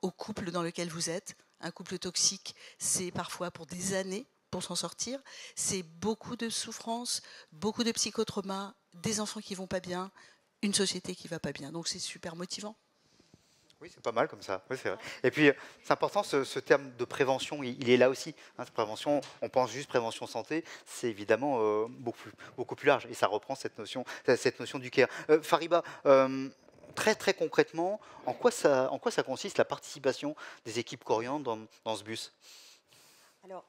au couple dans lequel vous êtes. Un couple toxique, c'est parfois pour des années pour s'en sortir. C'est beaucoup de souffrance, beaucoup de psychotrauma, des enfants qui ne vont pas bien, une société qui ne va pas bien. Donc c'est super motivant. Oui, c'est pas mal comme ça. Oui, c'est vrai. Et puis, c'est important, ce terme de prévention, il est là aussi. Hein, prévention, on pense juste prévention santé, c'est évidemment beaucoup plus large. Et ça reprend cette notion du care. Fariba, très très concrètement, en quoi ça consiste la participation des équipes Corian dans ce bus? Alors,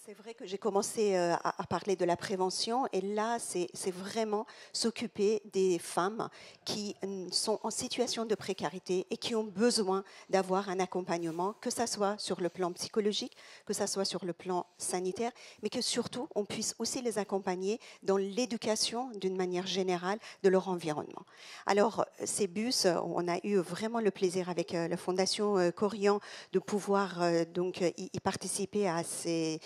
c'est vrai que j'ai commencé à parler de la prévention et là, c'est vraiment s'occuper des femmes qui sont en situation de précarité et qui ont besoin d'avoir un accompagnement, que ça soit sur le plan psychologique, que ça soit sur le plan sanitaire, mais que surtout, on puisse aussi les accompagner dans l'éducation d'une manière générale de leur environnement. Alors, ces bus, on a eu vraiment le plaisir avec la Fondation Corian de pouvoir donc y participer à ces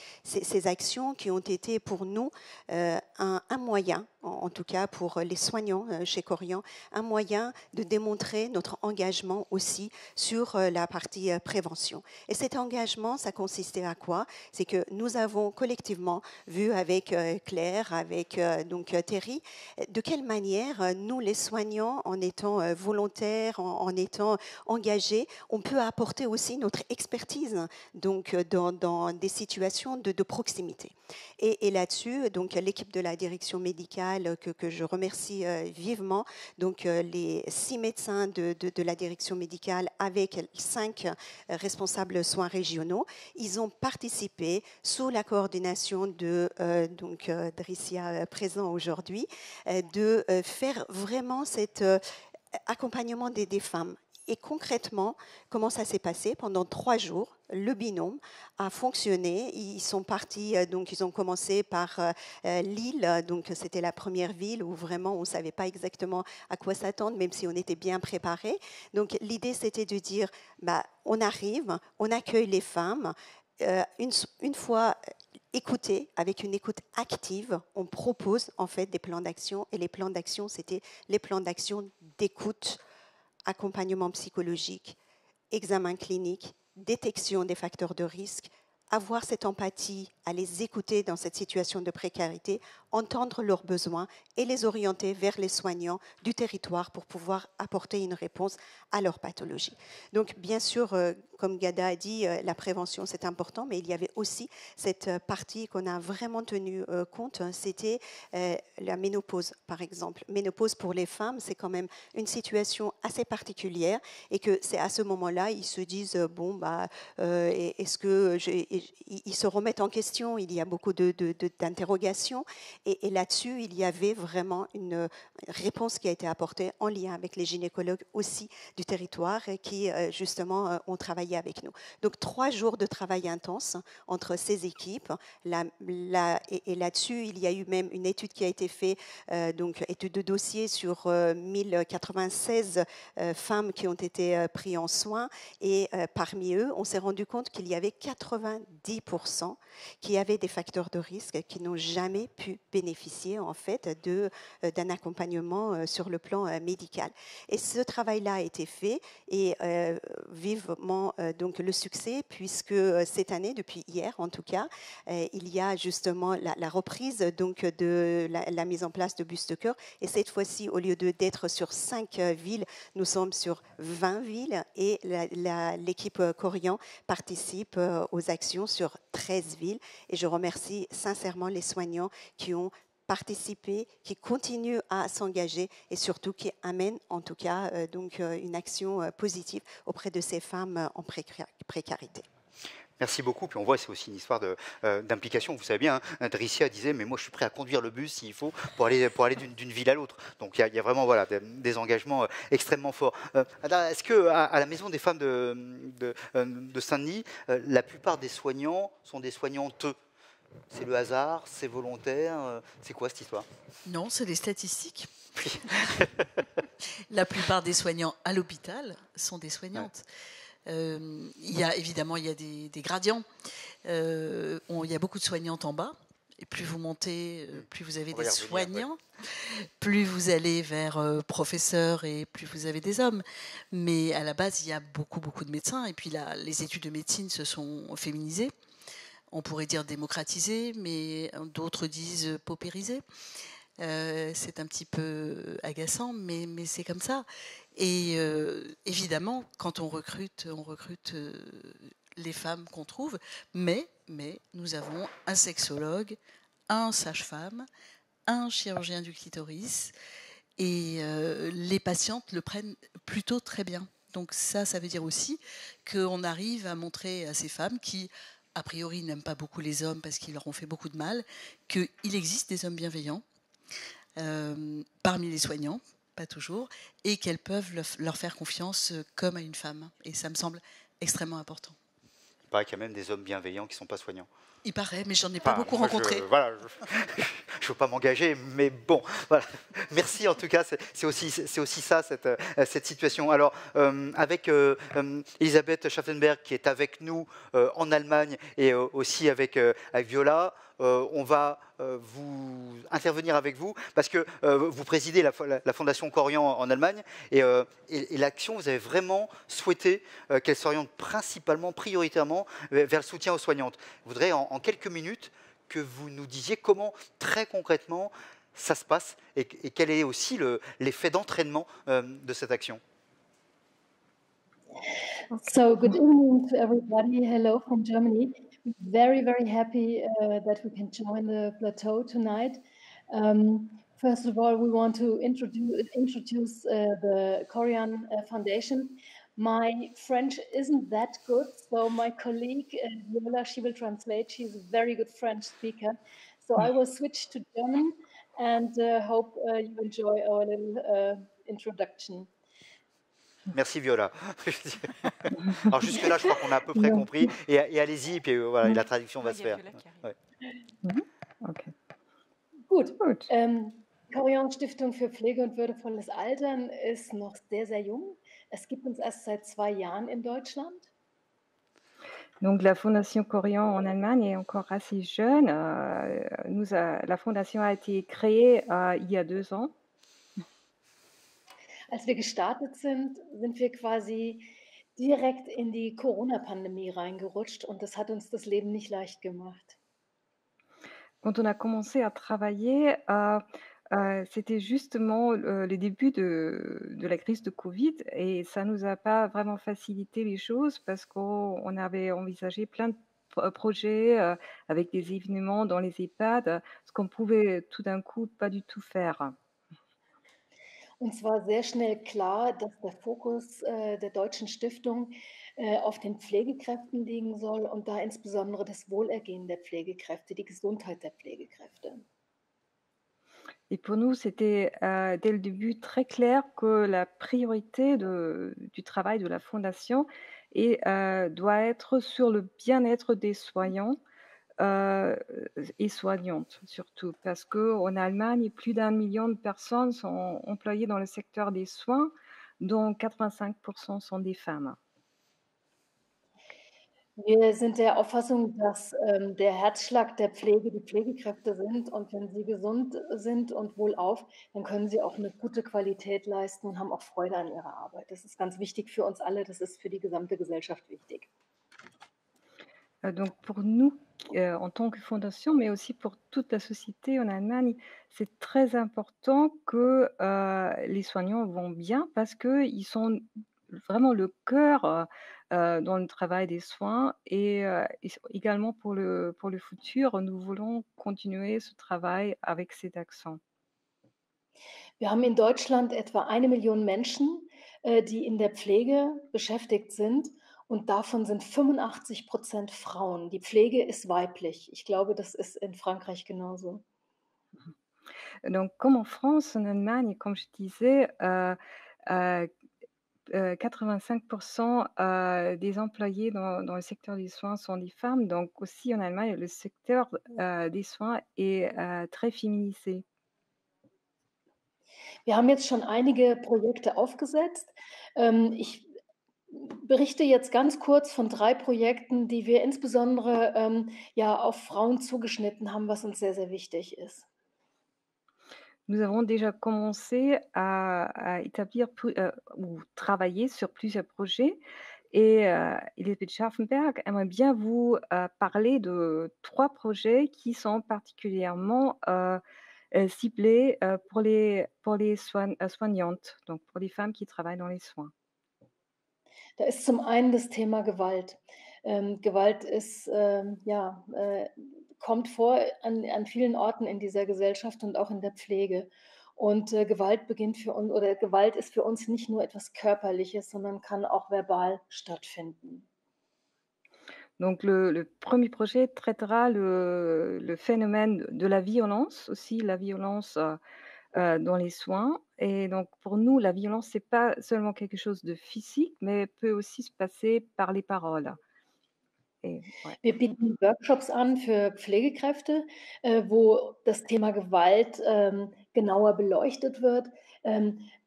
actions qui ont été pour nous un moyen, en tout cas pour les soignants chez Corian, un moyen de démontrer notre engagement aussi sur la partie prévention. Et cet engagement, ça consistait à quoi? C'est que nous avons collectivement vu avec Claire, avec donc Thierry, de quelle manière nous, les soignants, en étant volontaires, en étant engagés, on peut apporter aussi notre expertise donc dans des situations de proximité. Et là-dessus, donc l'équipe de la direction médicale que je remercie vivement, donc les 6 médecins de la direction médicale avec 5 responsables soins régionaux, ils ont participé sous la coordination de donc Dricia présent aujourd'hui, de faire vraiment cet accompagnement des femmes. Et concrètement, comment ça s'est passé? Pendant 3 jours, le binôme a fonctionné. Ils sont partis, donc ils ont commencé par Lille, donc c'était la première ville où vraiment on ne savait pas exactement à quoi s'attendre, même si on était bien préparé. Donc l'idée c'était de dire, on arrive, on accueille les femmes. Une fois écouter, avec une écoute active, on propose en fait des plans d'action. Et les plans d'action, c'était les plans d'action d'écoute, accompagnement psychologique, examen clinique, détection des facteurs de risque, avoir cette empathie, à les écouter dans cette situation de précarité, entendre leurs besoins et les orienter vers les soignants du territoire pour pouvoir apporter une réponse à leur pathologie. Donc, bien sûr, comme Ghada a dit, la prévention, c'est important, mais il y avait aussi cette partie qu'on a vraiment tenu compte, c'était la ménopause, par exemple. Ménopause pour les femmes, c'est quand même une situation assez particulière et que c'est à ce moment-là, ils se disent, bon, bah, est-ce que... Ils se remettent en question, il y a beaucoup d'interrogations. Et là-dessus, il y avait vraiment une réponse qui a été apportée en lien avec les gynécologues aussi du territoire qui, justement, ont travaillé avec nous. Donc, 3 jours de travail intense entre ces équipes. Et là-dessus, il y a eu même une étude qui a été faite, donc étude de dossier sur 1096 femmes qui ont été prises en soins. Et parmi eux, on s'est rendu compte qu'il y avait 90% qui avaient des facteurs de risque qui n'ont jamais pu bénéficier en fait d'un accompagnement sur le plan médical. Et ce travail-là a été fait et vivement donc le succès puisque cette année, depuis hier en tout cas, il y a justement la reprise donc de la mise en place de bus de cœur. Et cette fois-ci, au lieu d'être sur 5 villes, nous sommes sur 20 villes et l'équipe Corian participe aux actions sur 13 villes. Et je remercie sincèrement les soignants qui ont participé, qui continuent à s'engager et surtout qui amènent en tout cas donc une action positive auprès de ces femmes en précarité. Merci beaucoup. Puis on voit, c'est aussi une histoire d'implication. Vous savez bien, hein, Dricia disait, mais moi je suis prêt à conduire le bus s'il faut pour aller d'une ville à l'autre. Donc il y a vraiment voilà, des engagements extrêmement forts. Est-ce qu'à la Maison des femmes de Saint-Denis, la plupart des soignants sont des soignantes? C'est le hasard, c'est volontaire, c'est quoi cette histoire? Non, c'est des statistiques. La plupart des soignants à l'hôpital sont des soignantes. Il y a évidemment des gradients. Il y a beaucoup de soignantes en bas. Et plus vous montez, plus vous avez des soignants, plus vous allez vers professeurs et plus vous avez des hommes. Mais à la base, il y a beaucoup de médecins. Et puis là, les études de médecine se sont féminisées. On pourrait dire démocratisées, mais d'autres disent paupérisées. C'est un petit peu agaçant, mais c'est comme ça. Et évidemment, quand on recrute les femmes qu'on trouve, mais nous avons un sexologue, un sage-femme, un chirurgien du clitoris, et les patientes le prennent plutôt très bien. Donc ça veut dire aussi qu'on arrive à montrer à ces femmes qui, a priori, n'aiment pas beaucoup les hommes parce qu'ils leur ont fait beaucoup de mal, qu'il existe des hommes bienveillants parmi les soignants, pas toujours, et qu'elles peuvent leur faire confiance comme à une femme. Et ça me semble extrêmement important. Il paraît qu'il y a même des hommes bienveillants qui ne sont pas soignants. Il paraît, mais j'en ai pas beaucoup rencontré. Je ne veux pas m'engager, mais bon, voilà. Merci en tout cas, c'est aussi ça, cette situation. Alors, avec Elisabeth Schaffenberg qui est avec nous en Allemagne et aussi avec Viola, on va vous intervenir avec vous parce que vous présidez la Fondation Corian en Allemagne et l'action, vous avez vraiment souhaité qu'elle s'oriente principalement, prioritairement vers le soutien aux soignantes. Je voudrais en quelques minutes que vous nous disiez comment très concrètement ça se passe et quel est aussi l'effet d'entraînement de cette action. So good evening to everybody. Hello from Germany. We're very happy that we can join the plateau tonight. First of all, we want to introduce the Corian Foundation. My French isn't that good, so my colleague Viola, she will translate. She's a very good French speaker. So I will switch to German and hope you enjoy our little introduction. Merci Viola. Alors jusque-là, je crois qu'on a à peu près compris. Et allez-y, et puis voilà, la traduction va se faire. Ouais. Okay. Gut. Corian Stiftung für Pflege und würdevolles Altern ist noch sehr jung. Es gibt uns erst seit 2 Jahren in Deutschland. Donc la Fondation Corian en Allemagne est encore assez jeune. La Fondation a été créée il y a 2 ans. Als wir gestartet sind, sind wir quasi direkt in die Corona-Pandemie reingerutscht und das hat uns das Leben nicht leicht gemacht. Quand on a commencé à travailler, c'était justement le début de la crise de Covid et ça nous a pas vraiment facilité les choses parce qu'on avait envisagé plein de projets, avec des événements dans les EHPAD, ce qu'on pouvait tout d'un coup pas du tout faire. Uns war sehr schnell klar, dass der Fokus der Deutschen Stiftung auf den Pflegekräften liegen soll und da insbesondere das Wohlergehen der Pflegekräfte, die Gesundheit der Pflegekräfte. Et pour nous, c'était, dès le début très clair que la priorité du travail de la fondation doit être sur le bien-être des soignants, et soignantes surtout. Parce qu'en Allemagne, plus d'1 million de personnes sont employées dans le secteur des soins, dont 85 sont des femmes. Wir sind der Auffassung, dass der Herzschlag der Pflege die Pflegekräfte sind und wenn sie gesund sind und wohlauf, dann können sie auch eine gute Qualität leisten und haben auch Freude an ihrer Arbeit. Das ist ganz wichtig für uns alle, das ist für die gesamte Gesellschaft wichtig. Donc pour nous, en tant que fondation, mais aussi pour toute la société en Allemagne, c'est très important que, les soignants vont bien parce qu'ils sont vraiment le cœur, dans le travail des soins et également pour le futur, nous voulons continuer ce travail avec cet accent. Wir haben in Deutschland etwa 1 Million Menschen, die in der Pflege beschäftigt sind und davon sind 85% Frauen. Die Pflege ist weiblich. Ich glaube, das ist in Frankreich genauso. Donc comme en France, en Allemagne, comme je disais, 85 des employés dans le secteur des soins sont des femmes. Donc aussi en Allemagne, le secteur, des soins est, très féminisé. Wir haben jetzt schon einige Projekte aufgesetzt. Ich berichte jetzt ganz kurz von 3 Projekten, die wir insbesondere, ja, auf Frauen zugeschnitten haben, was uns sehr, sehr wichtig ist. Nous avons déjà commencé à établir ou travailler sur plusieurs projets et Elisabeth Scharfenberg aimerait bien vous parler de 3 projets qui sont particulièrement ciblés pour les soignantes, donc pour les femmes qui travaillent dans les soins. Da ist zum einen das Thema Gewalt. Gewalt ist, ja, kommt vor an vielen Orten in dieser Gesellschaft und auch in der Pflege. Und Gewalt Gewalt ist für uns nicht nur etwas Körperliches, sondern kann auch verbal stattfinden. Donc le premier projet traitera le phénomène de la violence, aussi la violence, dans les soins et donc pour nous, la violence, c'est pas seulement quelque chose de physique, mais peut aussi se passer par les paroles et ouais. Wir bieten Workshops an für Pflegekräfte, wo das Thema Gewalt, genauer beleuchtet wird.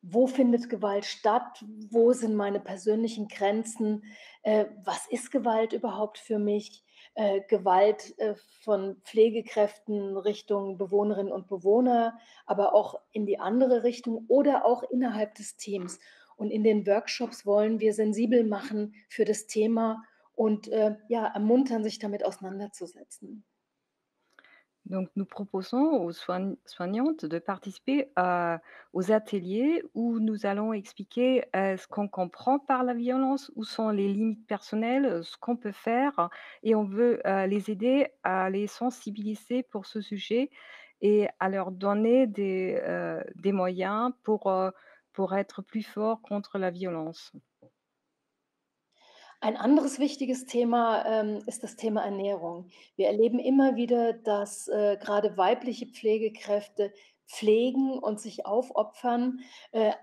Wo findet Gewalt statt? Wo sind meine persönlichen Grenzen? Was ist Gewalt überhaupt für mich? Gewalt, von Pflegekräften Richtung Bewohnerinnen und Bewohner, aber auch in die andere Richtung oder auch innerhalb des Teams. Und in den Workshops wollen wir sensibel machen für das Thema und, ja, ermuntern, sich damit auseinanderzusetzen. Donc nous proposons aux soignantes de participer aux ateliers où nous allons expliquer, ce qu'on comprend par la violence, où sont les limites personnelles, ce qu'on peut faire et on veut, les aider à les sensibiliser pour ce sujet et à leur donner des moyens pour être plus forts contre la violence. Ein anderes wichtiges Thema, ist das Thema Ernährung. Wir erleben immer wieder, dass, grade weibliche Pflegekräfte pflegen und sich aufopfern,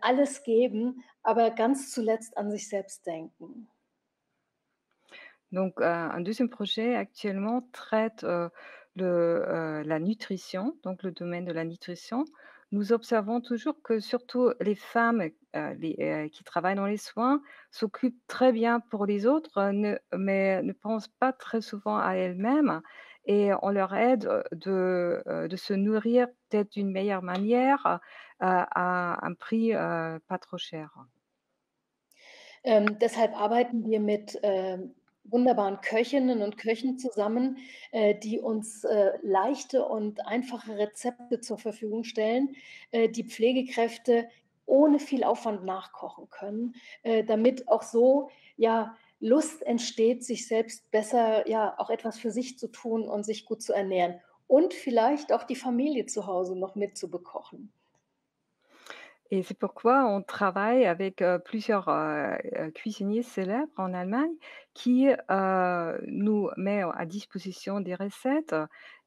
alles geben, aber ganz zuletzt an sich selbst denken. Donc, un deuxième projet actuellement traite la nutrition, donc le domaine de la nutrition. nous observons toujours que surtout les femmes qui travaillent dans les soins s'occupent très bien pour les autres, mais ne pensent pas très souvent à elles-mêmes et on leur aide de se nourrir peut-être d'une meilleure manière à un prix pas trop cher. Deshalb arbeiten wir mit wunderbaren Köchinnen und Köchen zusammen, die uns leichte und einfache Rezepte zur Verfügung stellen, die Pflegekräfte ohne viel Aufwand nachkochen können, damit auch so ja Lust entsteht, sich selbst besser, ja, auch etwas für sich zu tun und sich gut zu ernähren und vielleicht auch die Familie zu Hause noch mitzubekochen. Et c'est pourquoi on travaille avec, plusieurs, cuisiniers célèbres en Allemagne qui, nous met à disposition des recettes,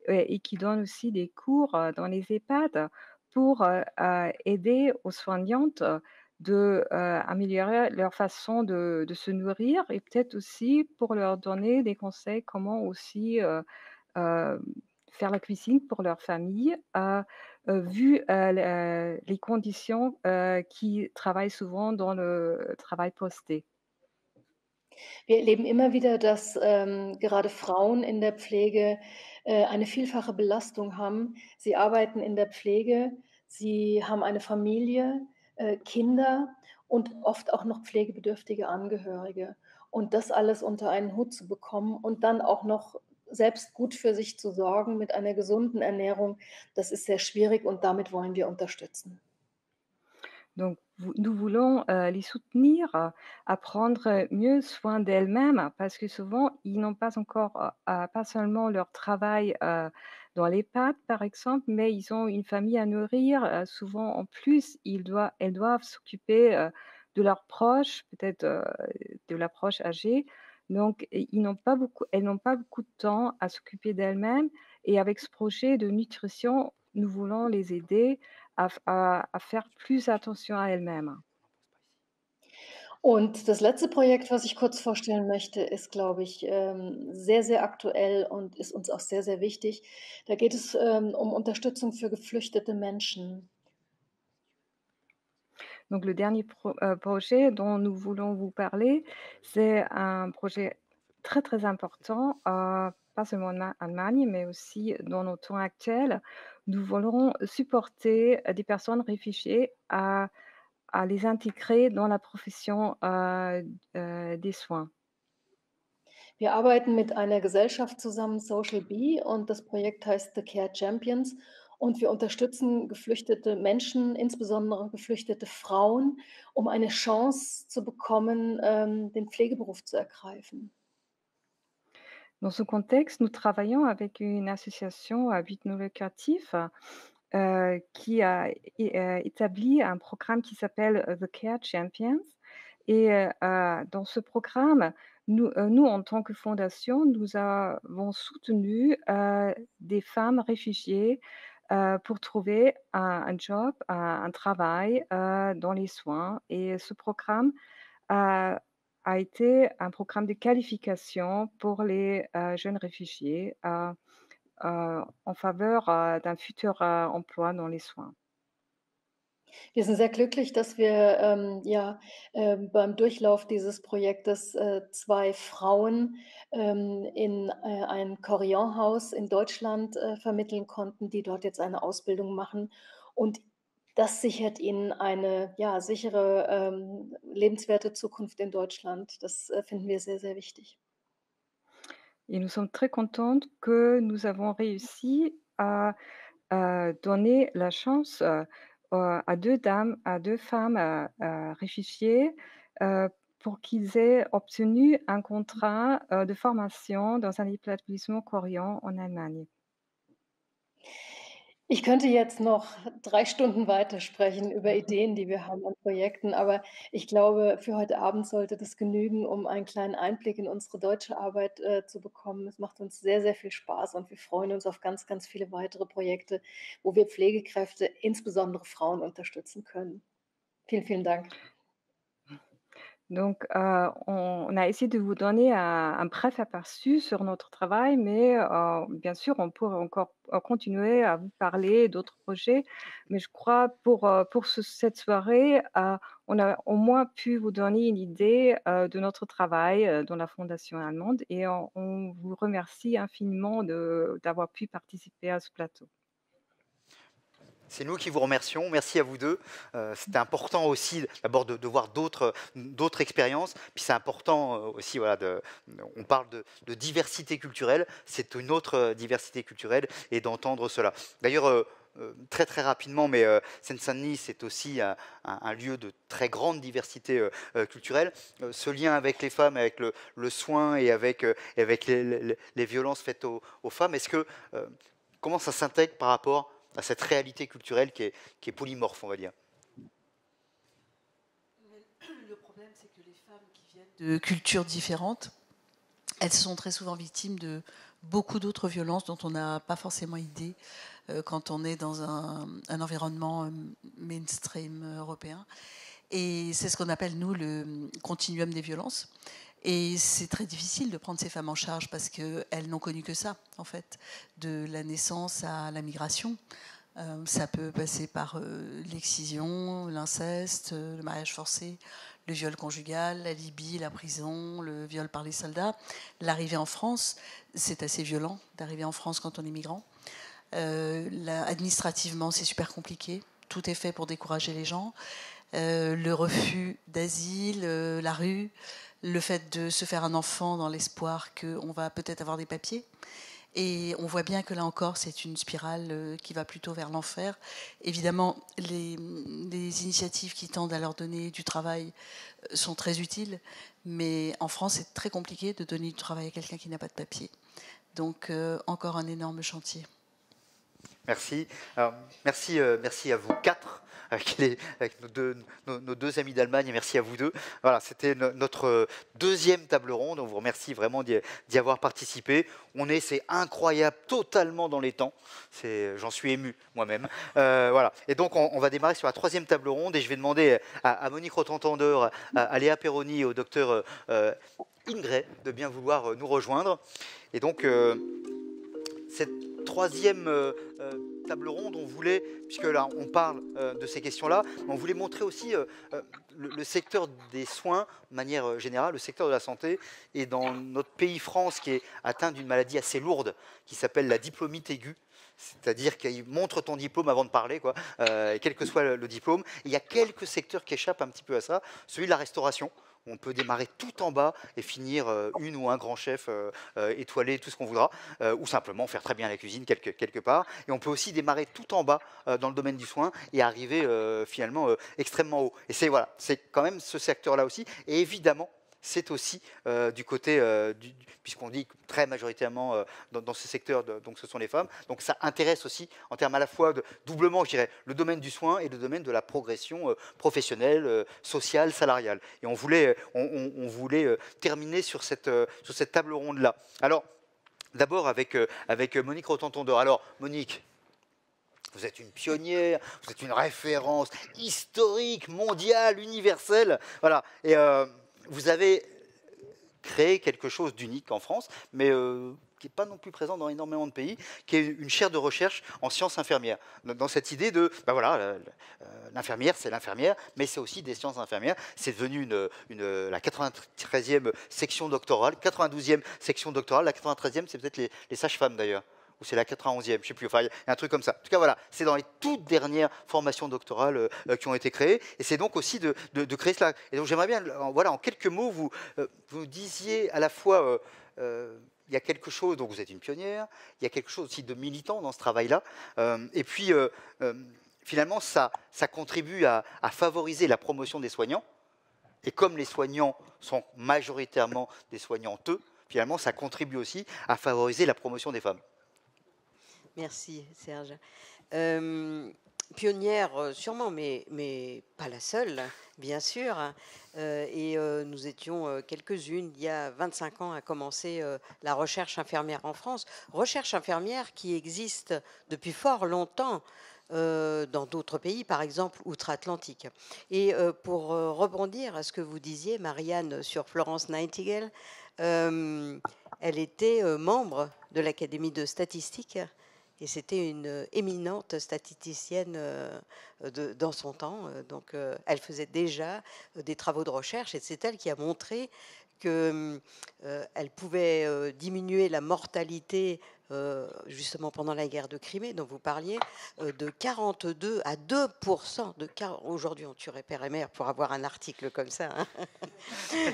et qui donnent aussi des cours, dans les EHPAD pour, aider aux soignantes de, améliorer leur façon de se nourrir et peut-être aussi pour leur donner des conseils comment aussi, heu, faire la cuisine pour leur famille, vu, les conditions, qui travaillent souvent dans le travail posté. Wir erleben immer wieder, dass gerade Frauen in der Pflege eine vielfache Belastung haben. Sie arbeiten in der Pflege, sie haben eine Familie, Kinder und oft auch noch pflegebedürftige Angehörige. Und das alles unter einen Hut zu bekommen und dann auch noch selbst gut für sich zu sorgen mit einer gesunden Ernährung, das ist sehr schwierig und damit wollen wir unterstützen. Donc nous voulons, les soutenir à prendre mieux soin d'elles-mêmes parce que souvent ils n'ont pas encore, pas seulement leur travail, dans l'EHPAD par exemple, mais ils ont une famille à nourrir, souvent en plus elles doivent s'occuper, de leurs proches, peut-être, de leurs proches âgés. Donc elles n'ont pas beaucoup de temps à s'occuper d'elles-mêmes et avec ce projet de nutrition, nous voulons les aider à faire plus attention à elles-mêmes. Und das letzte Projekt, was ich kurz vorstellen möchte, ist, glaube ich, sehr, sehr aktuell und ist uns auch sehr, sehr wichtig. Da geht es um Unterstützung für geflüchtete Menschen. Donc le dernier projet dont nous voulons vous parler, c'est un projet très, très important, pas seulement en Allemagne, mais aussi dans nos temps actuels. Nous voulons supporter des personnes réfugiées à les intégrer dans la profession, des soins. Wir arbeiten mit einer Gesellschaft zusammen, Social Bee, und das Projekt heißt The Care Champions. Und wir unterstützen geflüchtete Menschen, insbesondere geflüchtete Frauen, um eine Chance zu bekommen, den Pflegeberuf zu ergreifen. Dans ce contexte, nous travaillons avec une association à but non lucratif qui a établi un programme qui s'appelle The Care Champions. Et dans ce programme, nous, en tant que fondation, nous avons soutenu des femmes réfugiées pour trouver un job, un travail dans les soins. Et ce programme a été un programme de qualification pour les jeunes réfugiés en faveur d'un futur emploi dans les soins. Wir sind sehr glücklich, dass wir beim Durchlauf dieses Projektes 2 Frauen in ein Corian-Haus in Deutschland vermitteln konnten, die dort jetzt eine Ausbildung machen. Und das sichert ihnen eine sichere, lebenswerte Zukunft in Deutschland. Das finden wir sehr, sehr wichtig. Et nous sommes très contentes que nous avons réussi à donner la chance à 2 femmes réfugiées pour qu'ils aient obtenu un contrat de formation dans un établissement Corian en Allemagne. Ich könnte jetzt noch 3 Stunden weitersprechen über Ideen, die wir haben an Projekten, aber ich glaube, für heute Abend sollte das genügen, um einen kleinen Einblick in unsere deutsche Arbeit zu bekommen. Es macht uns sehr, sehr viel Spaß und wir freuen uns auf ganz, ganz viele weitere Projekte, wo wir Pflegekräfte, insbesondere Frauen, unterstützen können. Vielen, vielen Dank. Donc, on a essayé de vous donner un bref aperçu sur notre travail, mais bien sûr, on pourrait encore continuer à vous parler d'autres projets. Mais je crois pour cette soirée, on a au moins pu vous donner une idée de notre travail dans la Fondation allemande et on vous remercie infiniment d'avoir pu participer à ce plateau. C'est nous qui vous remercions. Merci à vous deux. C'était important aussi d'abord de voir d'autres expériences. Puis c'est important aussi, voilà, on parle de diversité culturelle. C'est une autre diversité culturelle et d'entendre cela. D'ailleurs, très très rapidement, mais Seine-Saint-Denis, c'est aussi un lieu de très grande diversité culturelle. Ce lien avec les femmes, avec le soin et avec les violences faites aux femmes, comment ça s'intègre par rapport à cette réalité culturelle qui est polymorphe, on va dire? Le problème, c'est que les femmes qui viennent de cultures différentes, elles sont très souvent victimes de beaucoup d'autres violences dont on n'a pas forcément idée quand on est dans un environnement mainstream européen. Et c'est ce qu'on appelle, nous, le continuum des violences. Et c'est très difficile de prendre ces femmes en charge parce qu'elles n'ont connu que ça, en fait, de la naissance à la migration. Ça peut passer par l'excision, l'inceste, le mariage forcé, le viol conjugal, la Libye, la prison, le viol par les soldats. L'arrivée en France, c'est assez violent d'arriver en France quand on est migrant. Administrativement, c'est super compliqué. Tout est fait pour décourager les gens. Le refus d'asile, la rue, le fait de se faire un enfant dans l'espoir qu'on va peut-être avoir des papiers. Et on voit bien que là encore, c'est une spirale qui va plutôt vers l'enfer. Évidemment, les initiatives qui tendent à leur donner du travail sont très utiles, mais en France, c'est très compliqué de donner du travail à quelqu'un qui n'a pas de papier. Donc, encore un énorme chantier. Merci. Alors, merci à vous quatre, avec nos deux amis d'Allemagne, et merci à vous deux. Voilà, c'était notre deuxième table ronde. On vous remercie vraiment d'y avoir participé. C'est incroyable, totalement dans les temps. J'en suis ému moi-même. Voilà. Et donc, on va démarrer sur la troisième table ronde, et je vais demander à Monique Rotentender, à Léa Perroni et au docteur Ingray de bien vouloir nous rejoindre. Et donc, cette troisième table ronde, on voulait, puisque là on parle de ces questions-là, on voulait montrer aussi le secteur des soins, de manière générale, le secteur de la santé, et dans notre pays France qui est atteint d'une maladie assez lourde, qui s'appelle la diplomite aiguë, c'est-à-dire qu'il montre ton diplôme avant de parler, quoi, quel que soit le diplôme. Et il y a quelques secteurs qui échappent un petit peu à ça, celui de la restauration. On peut démarrer tout en bas et finir une ou un grand chef étoilé, tout ce qu'on voudra, ou simplement faire très bien la cuisine quelque part. Et on peut aussi démarrer tout en bas dans le domaine du soin et arriver finalement extrêmement haut. Et c'est quand même ce secteur-là aussi. Et évidemment, c'est aussi du côté, puisqu'on dit très majoritairement dans ce secteur, donc ce sont les femmes, donc ça intéresse aussi en termes à la fois de doublement, je dirais, le domaine du soin et le domaine de la progression professionnelle, sociale, salariale. Et on voulait terminer sur cette table ronde-là. Alors, d'abord avec Monique Rotentonder. Alors, Monique, vous êtes une pionnière, vous êtes une référence historique, mondiale, universelle. Voilà. Et vous avez créé quelque chose d'unique en France, mais qui n'est pas non plus présent dans énormément de pays, qui est une chaire de recherche en sciences infirmières. Dans cette idée de, l'infirmière, c'est l'infirmière, mais c'est aussi des sciences infirmières. C'est devenu la 93e section doctorale, 92e section doctorale, la 93e, c'est peut-être les sages-femmes d'ailleurs. Ou c'est la 91e, je ne sais plus, enfin, il y a un truc comme ça. En tout cas, voilà, c'est dans les toutes dernières formations doctorales qui ont été créées, et c'est donc aussi de créer cela. Et donc j'aimerais bien, voilà, en quelques mots, vous disiez à la fois, il y a quelque chose, donc vous êtes une pionnière, il y a quelque chose aussi de militant dans ce travail-là, et puis finalement, ça contribue à favoriser la promotion des soignants, et comme les soignants sont majoritairement des soignantes, finalement, ça contribue aussi à favoriser la promotion des femmes. Merci Serge. Pionnière sûrement, mais pas la seule, bien sûr. Et nous étions quelques-unes, il y a 25 ans, à commencer la recherche infirmière en France. Recherche infirmière qui existe depuis fort longtemps dans d'autres pays, par exemple outre-Atlantique. Et pour rebondir à ce que vous disiez, Marianne, sur Florence Nightingale, elle était membre de l'Académie de statistique et c'était une éminente statisticienne dans son temps. Donc, elle faisait déjà des travaux de recherche et c'est elle qui a montré qu'elle pouvait diminuer la mortalité justement pendant la guerre de Crimée dont vous parliez, de 42 à 2%. Aujourd'hui, on tuerait père et mère pour avoir un article comme ça. Hein,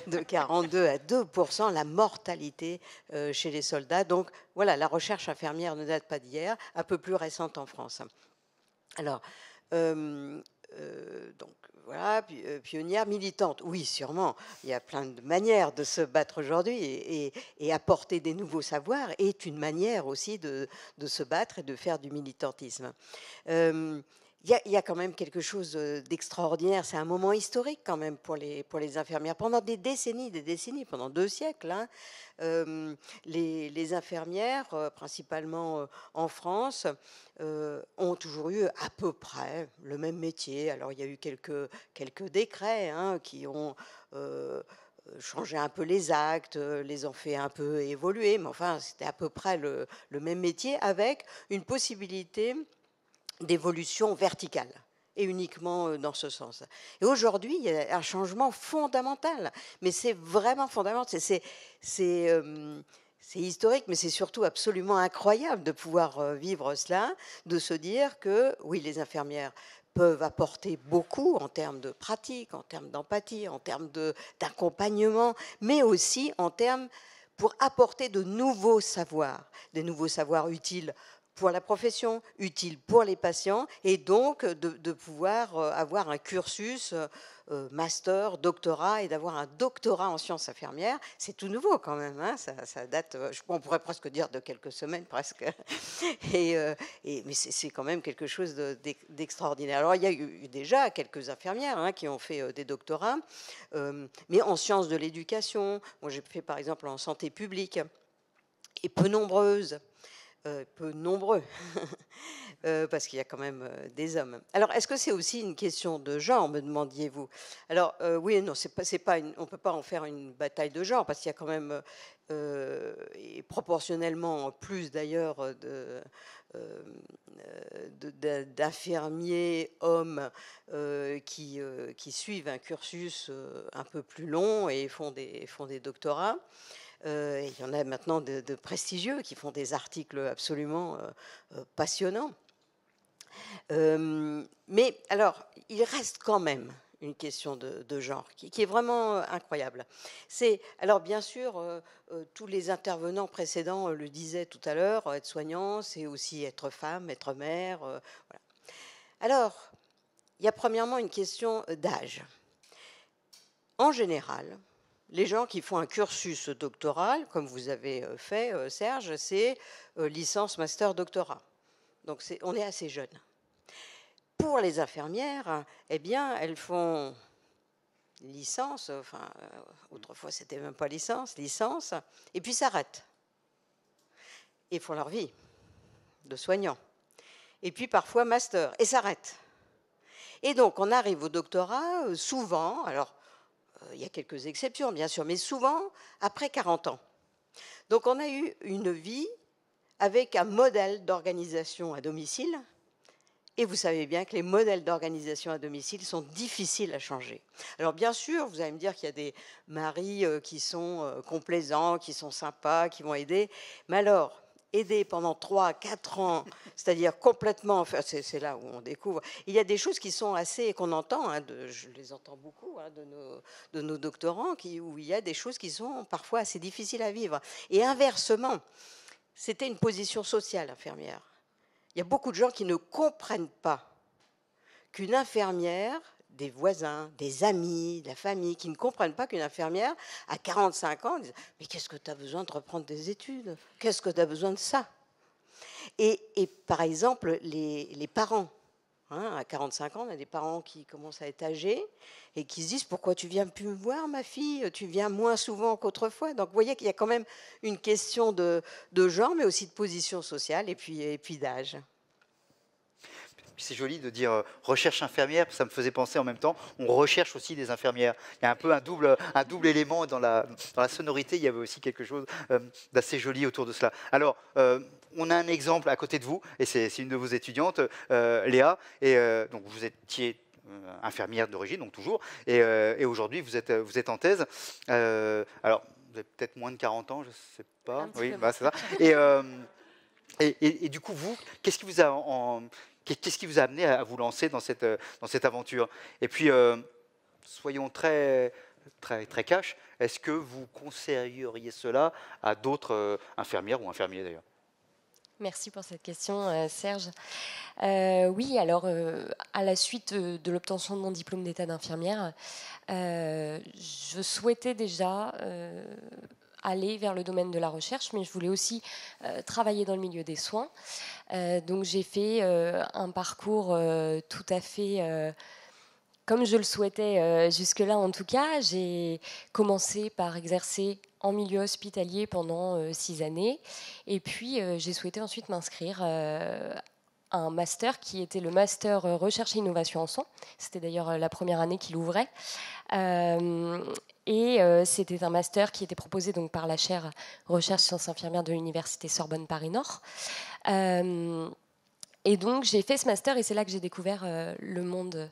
de 42 à 2% la mortalité chez les soldats. Donc voilà, la recherche infirmière ne date pas d'hier, un peu plus récente en France. Alors, donc voilà, pionnière militante, oui, sûrement. Il y a plein de manières de se battre aujourd'hui et apporter des nouveaux savoirs est une manière aussi de se battre et de faire du militantisme. Il y a quand même quelque chose d'extraordinaire. C'est un moment historique quand même pour les infirmières. Pendant des décennies, pendant 2 siècles, hein, les infirmières, principalement en France, ont toujours eu à peu près le même métier. Alors il y a eu quelques décrets hein, qui ont changé un peu les actes, les ont fait un peu évoluer, mais enfin c'était à peu près le même métier avec une possibilité d'évolution verticale, et uniquement dans ce sens. Et aujourd'hui, il y a un changement fondamental, mais c'est vraiment fondamental, c'est historique, mais c'est surtout absolument incroyable de pouvoir vivre cela, de se dire que, oui, les infirmières peuvent apporter beaucoup en termes de pratique, en termes d'empathie, en termes d'accompagnement, mais aussi en termes pour apporter de nouveaux savoirs, des nouveaux savoirs utiles pour la profession, utile pour les patients, et donc de pouvoir avoir un cursus master, doctorat, et d'avoir un doctorat en sciences infirmières, c'est tout nouveau quand même, hein, ça date, on pourrait presque dire de quelques semaines presque, mais c'est quand même quelque chose d'extraordinaire. Alors il y a eu déjà quelques infirmières hein, qui ont fait des doctorats, mais en sciences de l'éducation, moi j'ai fait par exemple en santé publique, et peu nombreux, parce qu'il y a quand même des hommes. Alors, est-ce que c'est aussi une question de genre, me demandiez-vous? Alors, oui et non, on ne peut pas en faire une bataille de genre, parce qu'il y a quand même, et proportionnellement plus d'ailleurs, d'infirmiers hommes qui suivent un cursus un peu plus long et font des doctorats. Il y en a maintenant de prestigieux qui font des articles absolument passionnants. Mais alors, il reste quand même une question de genre qui est vraiment incroyable. Alors bien sûr, tous les intervenants précédents le disaient tout à l'heure, être soignant, c'est aussi être femme, être mère. Voilà. Alors, il y a premièrement une question d'âge. En général, les gens qui font un cursus doctoral, comme vous avez fait, Serge, c'est licence, master, doctorat. Donc on est assez jeune. Pour les infirmières, eh bien, elles font licence, enfin, autrefois c'était même pas licence, et puis s'arrêtent. Et font leur vie de soignants. Et puis parfois master, et s'arrêtent. Et donc on arrive au doctorat, souvent, alors, il y a quelques exceptions, bien sûr, mais souvent après 40 ans. Donc, on a eu une vie avec un modèle d'organisation à domicile. Et vous savez bien que les modèles d'organisation à domicile sont difficiles à changer. Alors, bien sûr, vous allez me dire qu'il y a des maris qui sont complaisants, qui sont sympas, qui vont aider. Mais alors, aider pendant 3 à 4 ans, c'est-à-dire complètement, enfin, c'est là où on découvre, il y a des choses qui sont assez, qu'on entend, hein, je les entends beaucoup, hein, de nos doctorants, où il y a des choses qui sont parfois assez difficiles à vivre. Et inversement, c'était une position sociale infirmière. Il y a beaucoup de gens qui ne comprennent pas qu'une infirmière, des voisins, des amis, de la famille, qui ne comprennent pas qu'une infirmière, à 45 ans, disent « Mais qu'est-ce que tu as besoin de reprendre des études? Qu'est-ce que tu as besoin de ça ?» Et par exemple, les parents, hein, à 45 ans, on a des parents qui commencent à être âgés et qui se disent « Pourquoi tu viens plus me voir, ma fille? Tu viens moins souvent qu'autrefois. » Donc, vous voyez qu'il y a quand même une question de genre, mais aussi de position sociale et puis d'âge. Puis c'est joli de dire recherche infirmière, ça me faisait penser en même temps, on recherche aussi des infirmières. Il y a un peu un double élément dans la sonorité, il y avait aussi quelque chose d'assez joli autour de cela. Alors, on a un exemple à côté de vous, et c'est une de vos étudiantes, Léa, et donc vous étiez infirmière d'origine, donc toujours, et aujourd'hui vous êtes en thèse. Alors, vous avez peut-être moins de 40 ans, je ne sais pas. Oui, bah, c'est ça. Et du coup, vous, qu'est-ce qui vous a amené à vous lancer dans cette aventure? Et puis, soyons très cash, est-ce que vous conseilleriez cela à d'autres infirmières ou infirmiers d'ailleurs? Merci pour cette question, Serge. Oui, alors, à la suite de l'obtention de mon diplôme d'état d'infirmière, je souhaitais déjà aller vers le domaine de la recherche, mais je voulais aussi travailler dans le milieu des soins. Donc, j'ai fait un parcours tout à fait comme je le souhaitais jusque-là. En tout cas, j'ai commencé par exercer en milieu hospitalier pendant 6 années. Et puis, j'ai souhaité ensuite m'inscrire à un master qui était le master Recherche et Innovation en soins. C'était d'ailleurs la première année qu'il ouvrait. C'était un master qui était proposé donc, par la chaire Recherche Sciences Infirmières de l'Université Sorbonne Paris-Nord. Et donc, j'ai fait ce master et c'est là que j'ai découvert le monde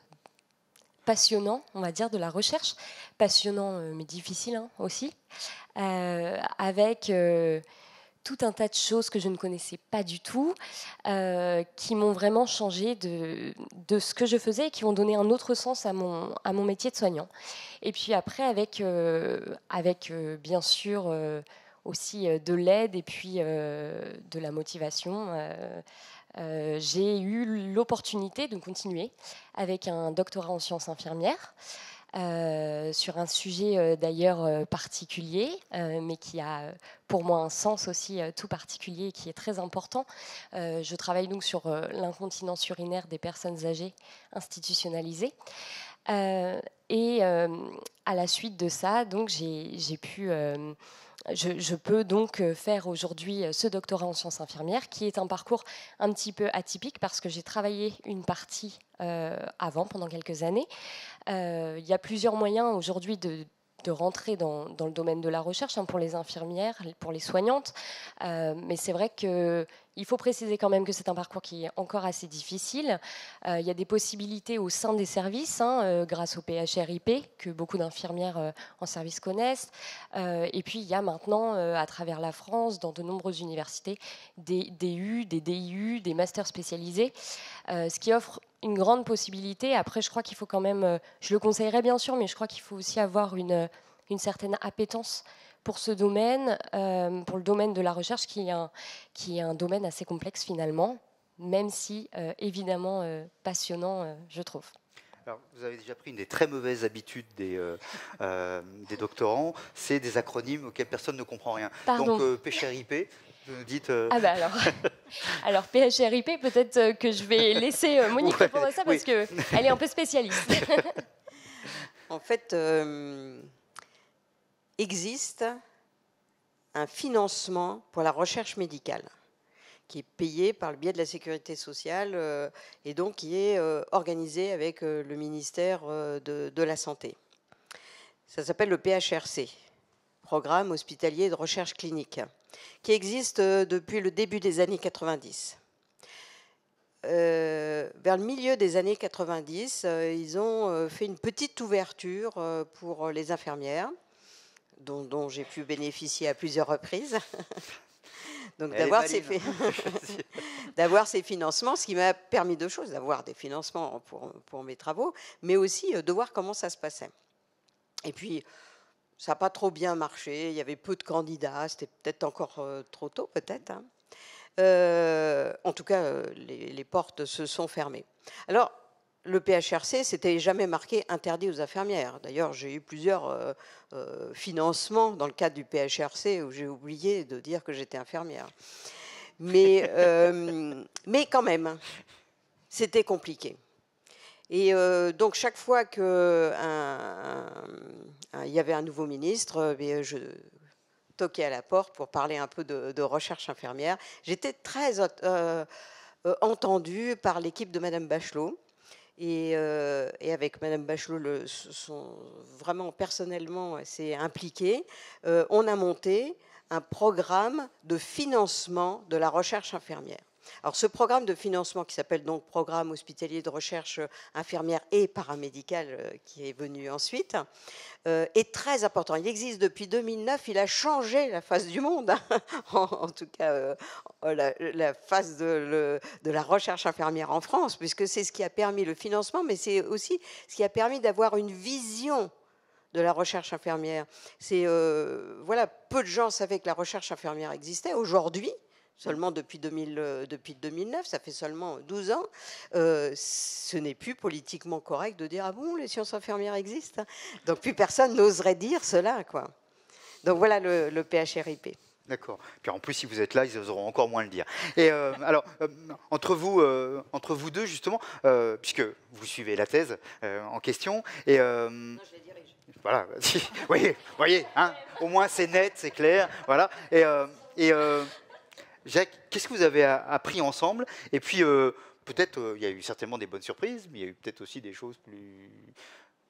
passionnant, on va dire, de la recherche. Passionnant, mais difficile aussi. Avec tout un tas de choses que je ne connaissais pas du tout, qui m'ont vraiment changé de ce que je faisais et qui ont donné un autre sens à mon métier de soignant. Et puis après, avec bien sûr aussi de l'aide et puis de la motivation, j'ai eu l'opportunité de continuer avec un doctorat en sciences infirmières. Sur un sujet d'ailleurs particulier, mais qui a pour moi un sens aussi tout particulier et qui est très important. Je travaille donc sur l'incontinence urinaire des personnes âgées institutionnalisées. À la suite de ça, donc j'ai pu... Je peux donc faire aujourd'hui ce doctorat en sciences infirmières, qui est un parcours un petit peu atypique parce que j'ai travaillé une partie avant, pendant quelques années. Il y a plusieurs moyens aujourd'hui de rentrer dans le domaine de la recherche pour les infirmières, pour les soignantes. Mais c'est vrai qu'il faut préciser quand même que c'est un parcours qui est encore assez difficile. Il y a des possibilités au sein des services, grâce au PHRIP, que beaucoup d'infirmières en service connaissent. Et puis, il y a maintenant, à travers la France, dans de nombreuses universités, des DU, des DIU, des masters spécialisés, ce qui offre une grande possibilité. Après, je crois qu'il faut quand même, je le conseillerais bien sûr, mais je crois qu'il faut aussi avoir une certaine appétence pour ce domaine, pour le domaine de la recherche, qui est un domaine assez complexe finalement, même si évidemment passionnant, je trouve. Alors, vous avez déjà pris une des très mauvaises habitudes des doctorants, c'est des acronymes auxquels personne ne comprend rien. Pardon. Donc, PHRIP, vous nous dites... Ah bah alors PHRIP, peut-être que je vais laisser Monique répondre à ça parce qu'elle est un peu spécialiste. En fait, existe un financement pour la recherche médicale qui est payé par le biais de la sécurité sociale et donc qui est organisé avec le ministère de la Santé. Ça s'appelle le PHRC, Programme hospitalier de recherche clinique, qui existe depuis le début des années 90. Vers le milieu des années 90, ils ont fait une petite ouverture pour les infirmières, dont j'ai pu bénéficier à plusieurs reprises. Donc d'avoir ces financements, ce qui m'a permis deux choses, d'avoir des financements pour mes travaux, mais aussi de voir comment ça se passait. Et puis, ça n'a pas trop bien marché, il y avait peu de candidats, c'était peut-être encore trop tôt, peut-être. En tout cas, les portes se sont fermées. Alors, le PHRC, c'était jamais marqué interdit aux infirmières. D'ailleurs, j'ai eu plusieurs financements dans le cadre du PHRC où j'ai oublié de dire que j'étais infirmière. Mais quand même, c'était compliqué. Et donc, chaque fois qu'il y avait un nouveau ministre, je toquais à la porte pour parler un peu de recherche infirmière. J'étais très entendu par l'équipe de Madame Bachelot. Et avec Madame Bachelot, vraiment personnellement, s'est impliquée. On a monté un programme de financement de la recherche infirmière. Alors, ce programme de financement, qui s'appelle donc Programme hospitalier de recherche infirmière et paramédicale, qui est venu ensuite, est très important. Il existe depuis 2009, il a changé la face du monde, hein. En tout cas la face de la recherche infirmière en France, puisque c'est ce qui a permis le financement, mais c'est aussi ce qui a permis d'avoir une vision de la recherche infirmière. Voilà, peu de gens savaient que la recherche infirmière existait. Aujourd'hui, seulement depuis 2009, ça fait seulement 12 ans, ce n'est plus politiquement correct de dire « Ah bon, les sciences infirmières existent ?» Donc plus personne n'oserait dire cela, quoi. Donc voilà le PHRIP. D'accord. Puis en plus, si vous êtes là, ils oseront encore moins le dire. Et alors, entre vous deux, justement, puisque vous suivez la thèse en question, et non, je la dirige. Voilà. Oui, voyez, hein, au moins c'est net, c'est clair, voilà. Et Jacques, qu'est-ce que vous avez appris ensemble? Et puis, peut-être, il y a eu certainement des bonnes surprises, mais il y a eu peut-être aussi des choses plus...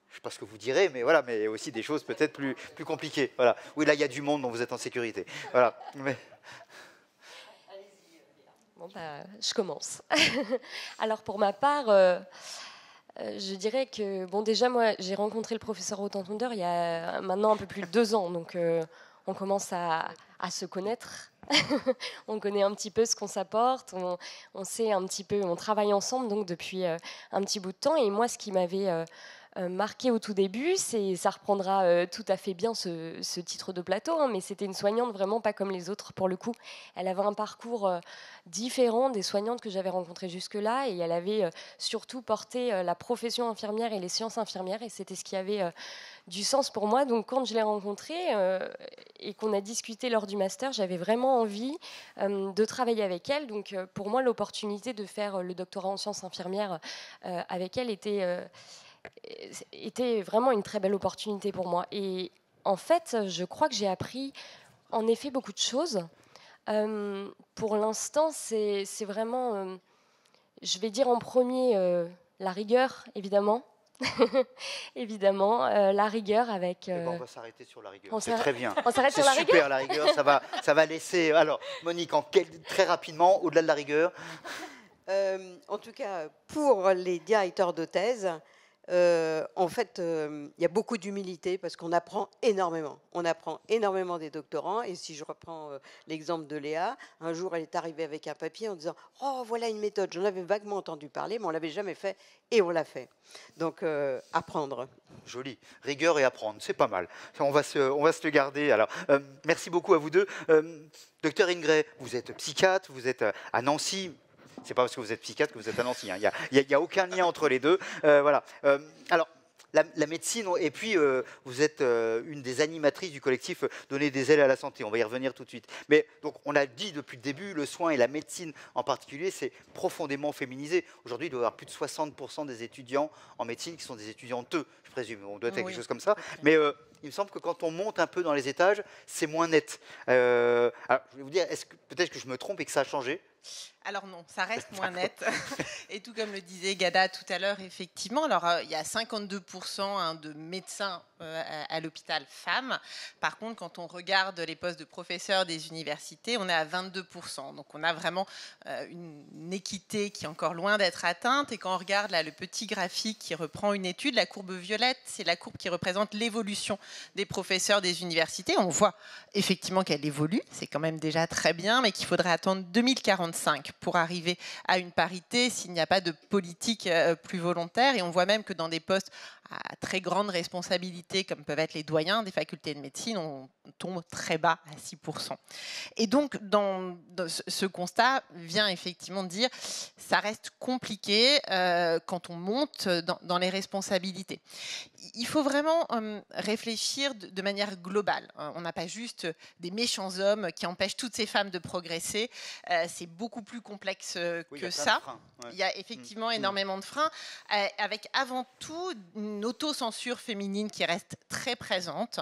Je ne sais pas ce que vous direz, mais voilà, mais aussi des choses peut-être plus compliquées. Voilà. Oui, là, il y a du monde dont vous êtes en sécurité. Voilà. Mais... Bon, je commence. Alors, pour ma part, je dirais que, bon, déjà, moi, j'ai rencontré le professeur Rotentonder il y a maintenant un peu plus de 2 ans, donc on commence à se connaître. On connaît un petit peu ce qu'on s'apporte, on sait un petit peu, on travaille ensemble donc depuis un petit bout de temps. Et moi, ce qui m'avait marqué au tout début, ça reprendra tout à fait bien ce titre de plateau, hein, mais c'était une soignante vraiment pas comme les autres pour le coup. Elle avait un parcours différent des soignantes que j'avais rencontrées jusque-là, et elle avait surtout porté la profession infirmière et les sciences infirmières, et c'était ce qui avait du sens pour moi. Donc quand je l'ai rencontrée et qu'on a discuté lors du master, j'avais vraiment envie de travailler avec elle. Donc pour moi, l'opportunité de faire le doctorat en sciences infirmières avec elle était vraiment une très belle opportunité pour moi. Et en fait, je crois que j'ai appris en effet beaucoup de choses. Pour l'instant, c'est vraiment, je vais dire en premier, la rigueur, évidemment. Évidemment, la rigueur avec... on va s'arrêter sur la rigueur, c'est très bien. On s'arrête sur la rigueur. C'est super, la rigueur, ça va laisser... Alors, Monique, très rapidement, au-delà de la rigueur. En tout cas, pour les directeurs de thèse, en fait, il y a beaucoup d'humilité parce qu'on apprend énormément. On apprend énormément des doctorants. Et si je reprends l'exemple de Léa, un jour, elle est arrivée avec un papier en disant « Oh, voilà une méthode. J'en avais vaguement entendu parler, mais on ne l'avait jamais fait. Et on l'a fait. » Donc, apprendre. Joli. Rigueur et apprendre, c'est pas mal. On va se le garder. Alors, merci beaucoup à vous deux. Docteur Ingray, vous êtes psychiatre, vous êtes à Nancy. C'est pas parce que vous êtes psychiatre que vous êtes un ancien. Il n'y a aucun lien entre les deux. Voilà. Alors, la médecine, et puis vous êtes une des animatrices du collectif Donner des ailes à la santé. On va y revenir tout de suite. Mais donc, on a dit depuis le début, le soin et la médecine en particulier, c'est profondément féminisé. Aujourd'hui, il doit y avoir plus de 60% des étudiants en médecine qui sont des étudianteux, je présume. On doit être quelque chose comme ça. Mais il me semble que quand on monte un peu dans les étages, c'est moins net. Alors, je vais vous dire, peut-être que je me trompe et que ça a changé? Alors non, ça reste moins net. Et tout comme le disait Gada tout à l'heure, effectivement, alors il y a 52% de médecins à l'hôpital femmes. Par contre, quand on regarde les postes de professeurs des universités, on est à 22%. Donc on a vraiment une équité qui est encore loin d'être atteinte. Et quand on regarde là, le petit graphique qui reprend une étude, la courbe violette, c'est la courbe qui représente l'évolution des professeurs des universités. On voit effectivement qu'elle évolue, c'est quand même déjà très bien, mais qu'il faudrait attendre 2045 pour arriver à une parité s'il n'y a pas de politique plus volontaire. Et on voit même que dans des postes à très grande responsabilité, comme peuvent être les doyens des facultés de médecine, on tombe très bas à 6%. Et donc, dans ce constat vient effectivement de dire ça reste compliqué quand on monte dans les responsabilités. Il faut vraiment réfléchir de manière globale. On n'a pas juste des méchants hommes qui empêchent toutes ces femmes de progresser. C'est beaucoup plus complexe que ça. Il y a effectivement énormément de freins, avec avant tout une une autocensure féminine qui reste très présente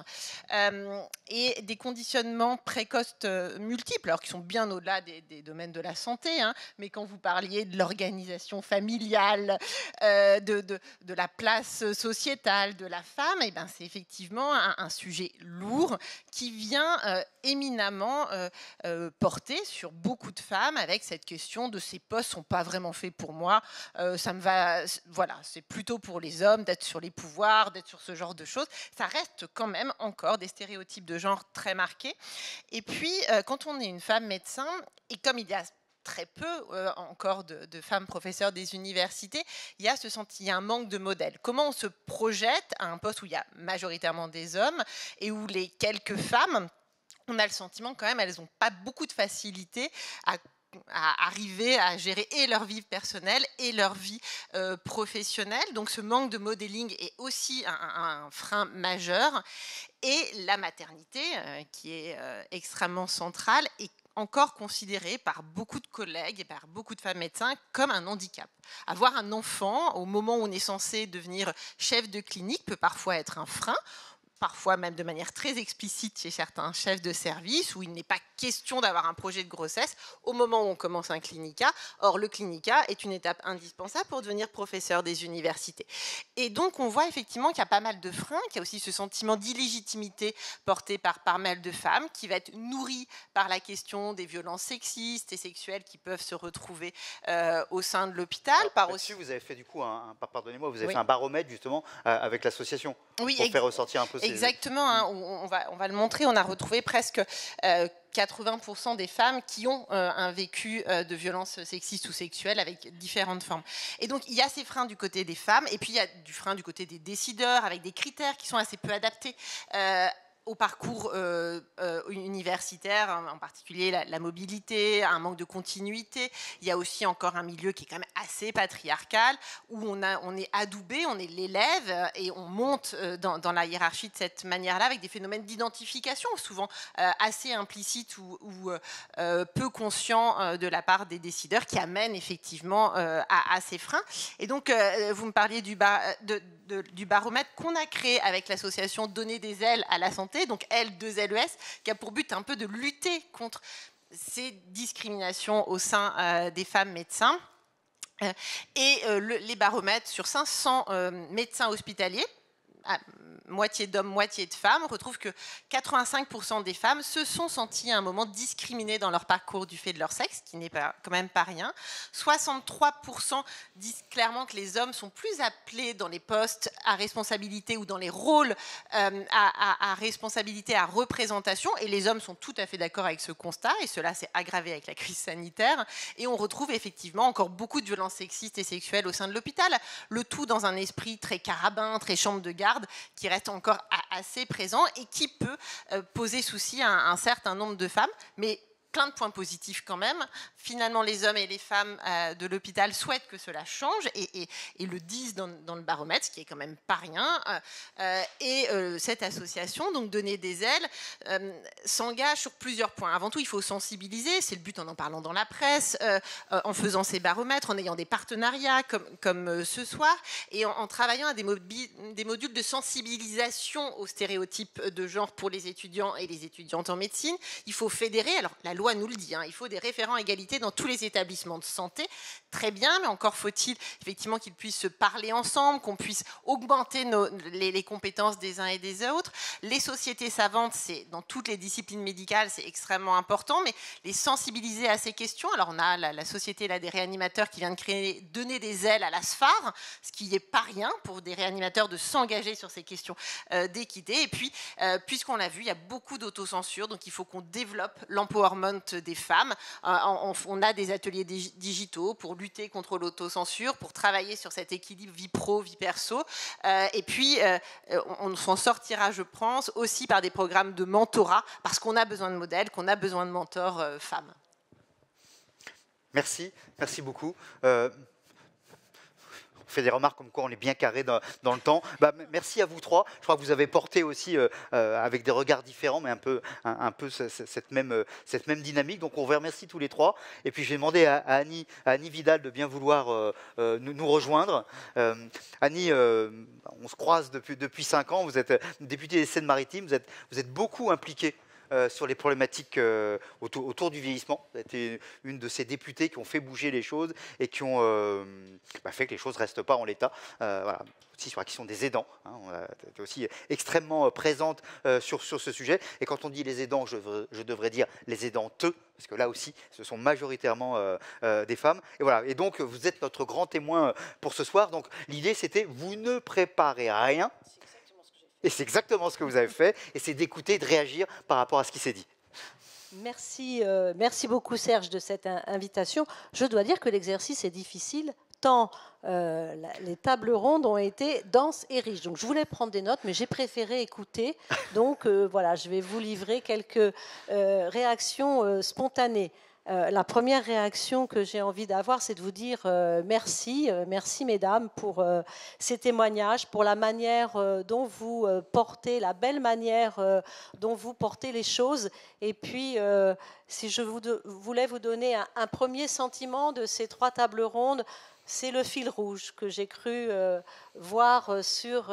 et des conditionnements précoces multiples, alors qui sont bien au-delà des domaines de la santé, hein, mais quand vous parliez de l'organisation familiale, de la place sociétale de la femme, et ben, c'est effectivement un sujet lourd qui vient éminemment porter sur beaucoup de femmes avec cette question de ces postes sont pas vraiment faits pour moi, ça me va, voilà, c'est plutôt pour les hommes d'être sur les pouvoirs, d'être sur ce genre de choses. Ça reste quand même encore des stéréotypes de genre très marqués. Et puis, quand on est une femme médecin, et comme il y a très peu encore de femmes professeurs des universités, il y a un manque de modèles. Comment on se projette à un poste où il y a majoritairement des hommes et où les quelques femmes, on a le sentiment quand même, elles n'ont pas beaucoup de facilité à arriver à gérer et leur vie personnelle et leur vie professionnelle. Donc ce manque de modeling est aussi un frein majeur. Et la maternité, qui est extrêmement centrale, est encore considérée par beaucoup de collègues et par beaucoup de femmes médecins comme un handicap. Avoir un enfant au moment où on est censé devenir chef de clinique peut parfois être un frein, parfois même de manière très explicite chez certains chefs de service, où il n'est pas question d'avoir un projet de grossesse au moment où on commence un clinica. Or, le clinica est une étape indispensable pour devenir professeur des universités. Et donc, on voit effectivement qu'il y a pas mal de freins, qu'il y a aussi ce sentiment d'illégitimité porté par pas mal de femmes, qui va être nourri par la question des violences sexistes et sexuelles qui peuvent se retrouver au sein de l'hôpital. Là-dessus, vous avez fait du coup, pardonnez-moi, vous avez fait un baromètre justement avec l'association pour faire ressortir un peu ces... Exactement, hein, on va le montrer. On a retrouvé presque 80% des femmes qui ont un vécu de violence sexiste ou sexuelle avec différentes formes. Et donc, il y a ces freins du côté des femmes, et puis il y a du frein du côté des décideurs, avec des critères qui sont assez peu adaptés au parcours universitaire, en particulier la mobilité, un manque de continuité. Il y a aussi encore un milieu qui est quand même assez patriarcal, où on est adoubé, on est l'élève, et on monte dans la hiérarchie de cette manière-là, avec des phénomènes d'identification, souvent assez implicites ou peu conscients de la part des décideurs, qui amènent effectivement à ces freins. Et donc, vous me parliez du baromètre qu'on a créé avec l'association Donner des ailes à la santé, donc L2LES, qui a pour but un peu de lutter contre ces discriminations au sein des femmes médecins. Et les baromètres sur 500 médecins hospitaliers, moitié d'hommes, moitié de femmes, on retrouve que 85% des femmes se sont senties à un moment discriminées dans leur parcours du fait de leur sexe, ce qui n'est quand même pas rien. 63% disent clairement que les hommes sont plus appelés dans les postes à responsabilité ou dans les rôles à responsabilité, à représentation, et les hommes sont tout à fait d'accord avec ce constat, et cela s'est aggravé avec la crise sanitaire, et on retrouve effectivement encore beaucoup de violences sexistes et sexuelles au sein de l'hôpital, le tout dans un esprit très carabin, très chambre de garde, qui reste encore assez présent et qui peut poser souci à un certain nombre de femmes, mais plein de points positifs quand même. Finalement, les hommes et les femmes de l'hôpital souhaitent que cela change et le disent dans le baromètre, ce qui est quand même pas rien. Cette association, donc Donner des ailes, s'engage sur plusieurs points. Avant tout, il faut sensibiliser, c'est le but en parlant dans la presse, en faisant ces baromètres, en ayant des partenariats comme ce soir, et en travaillant à des modules de sensibilisation aux stéréotypes de genre pour les étudiants et les étudiantes en médecine. Il faut fédérer, alors la loi nous le dit, hein, il faut des référents égalité dans tous les établissements de santé, très bien, mais encore faut-il effectivement qu'ils puissent se parler ensemble, qu'on puisse augmenter les compétences des uns et des autres. Les sociétés savantes, c'est dans toutes les disciplines médicales, c'est extrêmement important, mais les sensibiliser à ces questions. Alors on a la société là, des réanimateurs qui vient de créer Donner des ailes à la SFAR, ce qui n'est pas rien pour des réanimateurs de s'engager sur ces questions d'équité. Et puis, puisqu'on l'a vu, il y a beaucoup d'autocensure, donc il faut qu'on développe l'empowerment des femmes. On a des ateliers digitaux pour lutter contre l'autocensure, pour travailler sur cet équilibre vie pro, vie perso. Et puis, on s'en sortira, je pense, aussi par des programmes de mentorat, parce qu'on a besoin de modèles, qu'on a besoin de mentors femmes. Merci beaucoup. fait des remarques comme quoi on est bien carré dans le temps. Merci à vous trois. Je crois que vous avez porté aussi, avec des regards différents, mais un peu cette même dynamique. Donc on vous remercie tous les trois. Et puis je vais demander à Annie Vidal de bien vouloir nous rejoindre. Annie, on se croise depuis 5 ans. Vous êtes députée des Seine-Maritime. Vous êtes beaucoup impliquée sur les problématiques autour du vieillissement. Vous avez été une de ces députées qui ont fait bouger les choses et qui ont fait que les choses ne restent pas en l'état. Voilà. Aussi sur la question des aidants. Tu es aussi extrêmement présente sur ce sujet. Et quand on dit les aidants, je devrais dire les aidantes, parce que là aussi, ce sont majoritairement des femmes. Et voilà. Et donc, vous êtes notre grand témoin pour ce soir. Donc, l'idée, c'était, vous ne préparez rien. Et c'est exactement ce que vous avez fait. Et c'est d'écouter, de réagir par rapport à ce qui s'est dit. Merci, merci beaucoup, Serge, de cette invitation. Je dois dire que l'exercice est difficile, tant les tables rondes ont été denses et riches. Donc, je voulais prendre des notes, mais j'ai préféré écouter. Donc, voilà, je vais vous livrer quelques réactions spontanées. La première réaction que j'ai envie d'avoir, c'est de vous dire merci, merci mesdames pour ces témoignages, pour la manière dont vous portez, la belle manière dont vous portez les choses. Et puis, si je voulais vous donner un premier sentiment de ces 3 tables rondes, c'est le fil rouge que j'ai cru voir sur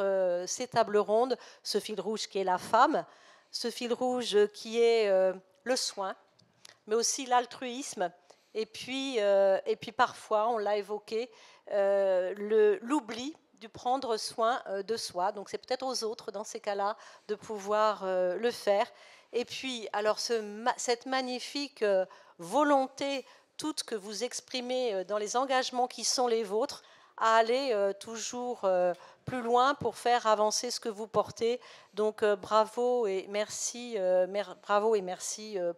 ces tables rondes, ce fil rouge qui est la femme, ce fil rouge qui est le soin, mais aussi l'altruisme, et puis parfois, on l'a évoqué, l'oubli du prendre soin de soi. Donc c'est peut-être aux autres, dans ces cas-là, de pouvoir le faire. Et puis, alors cette magnifique volonté toute que vous exprimez dans les engagements qui sont les vôtres, à aller toujours plus loin pour faire avancer ce que vous portez. Donc bravo et merci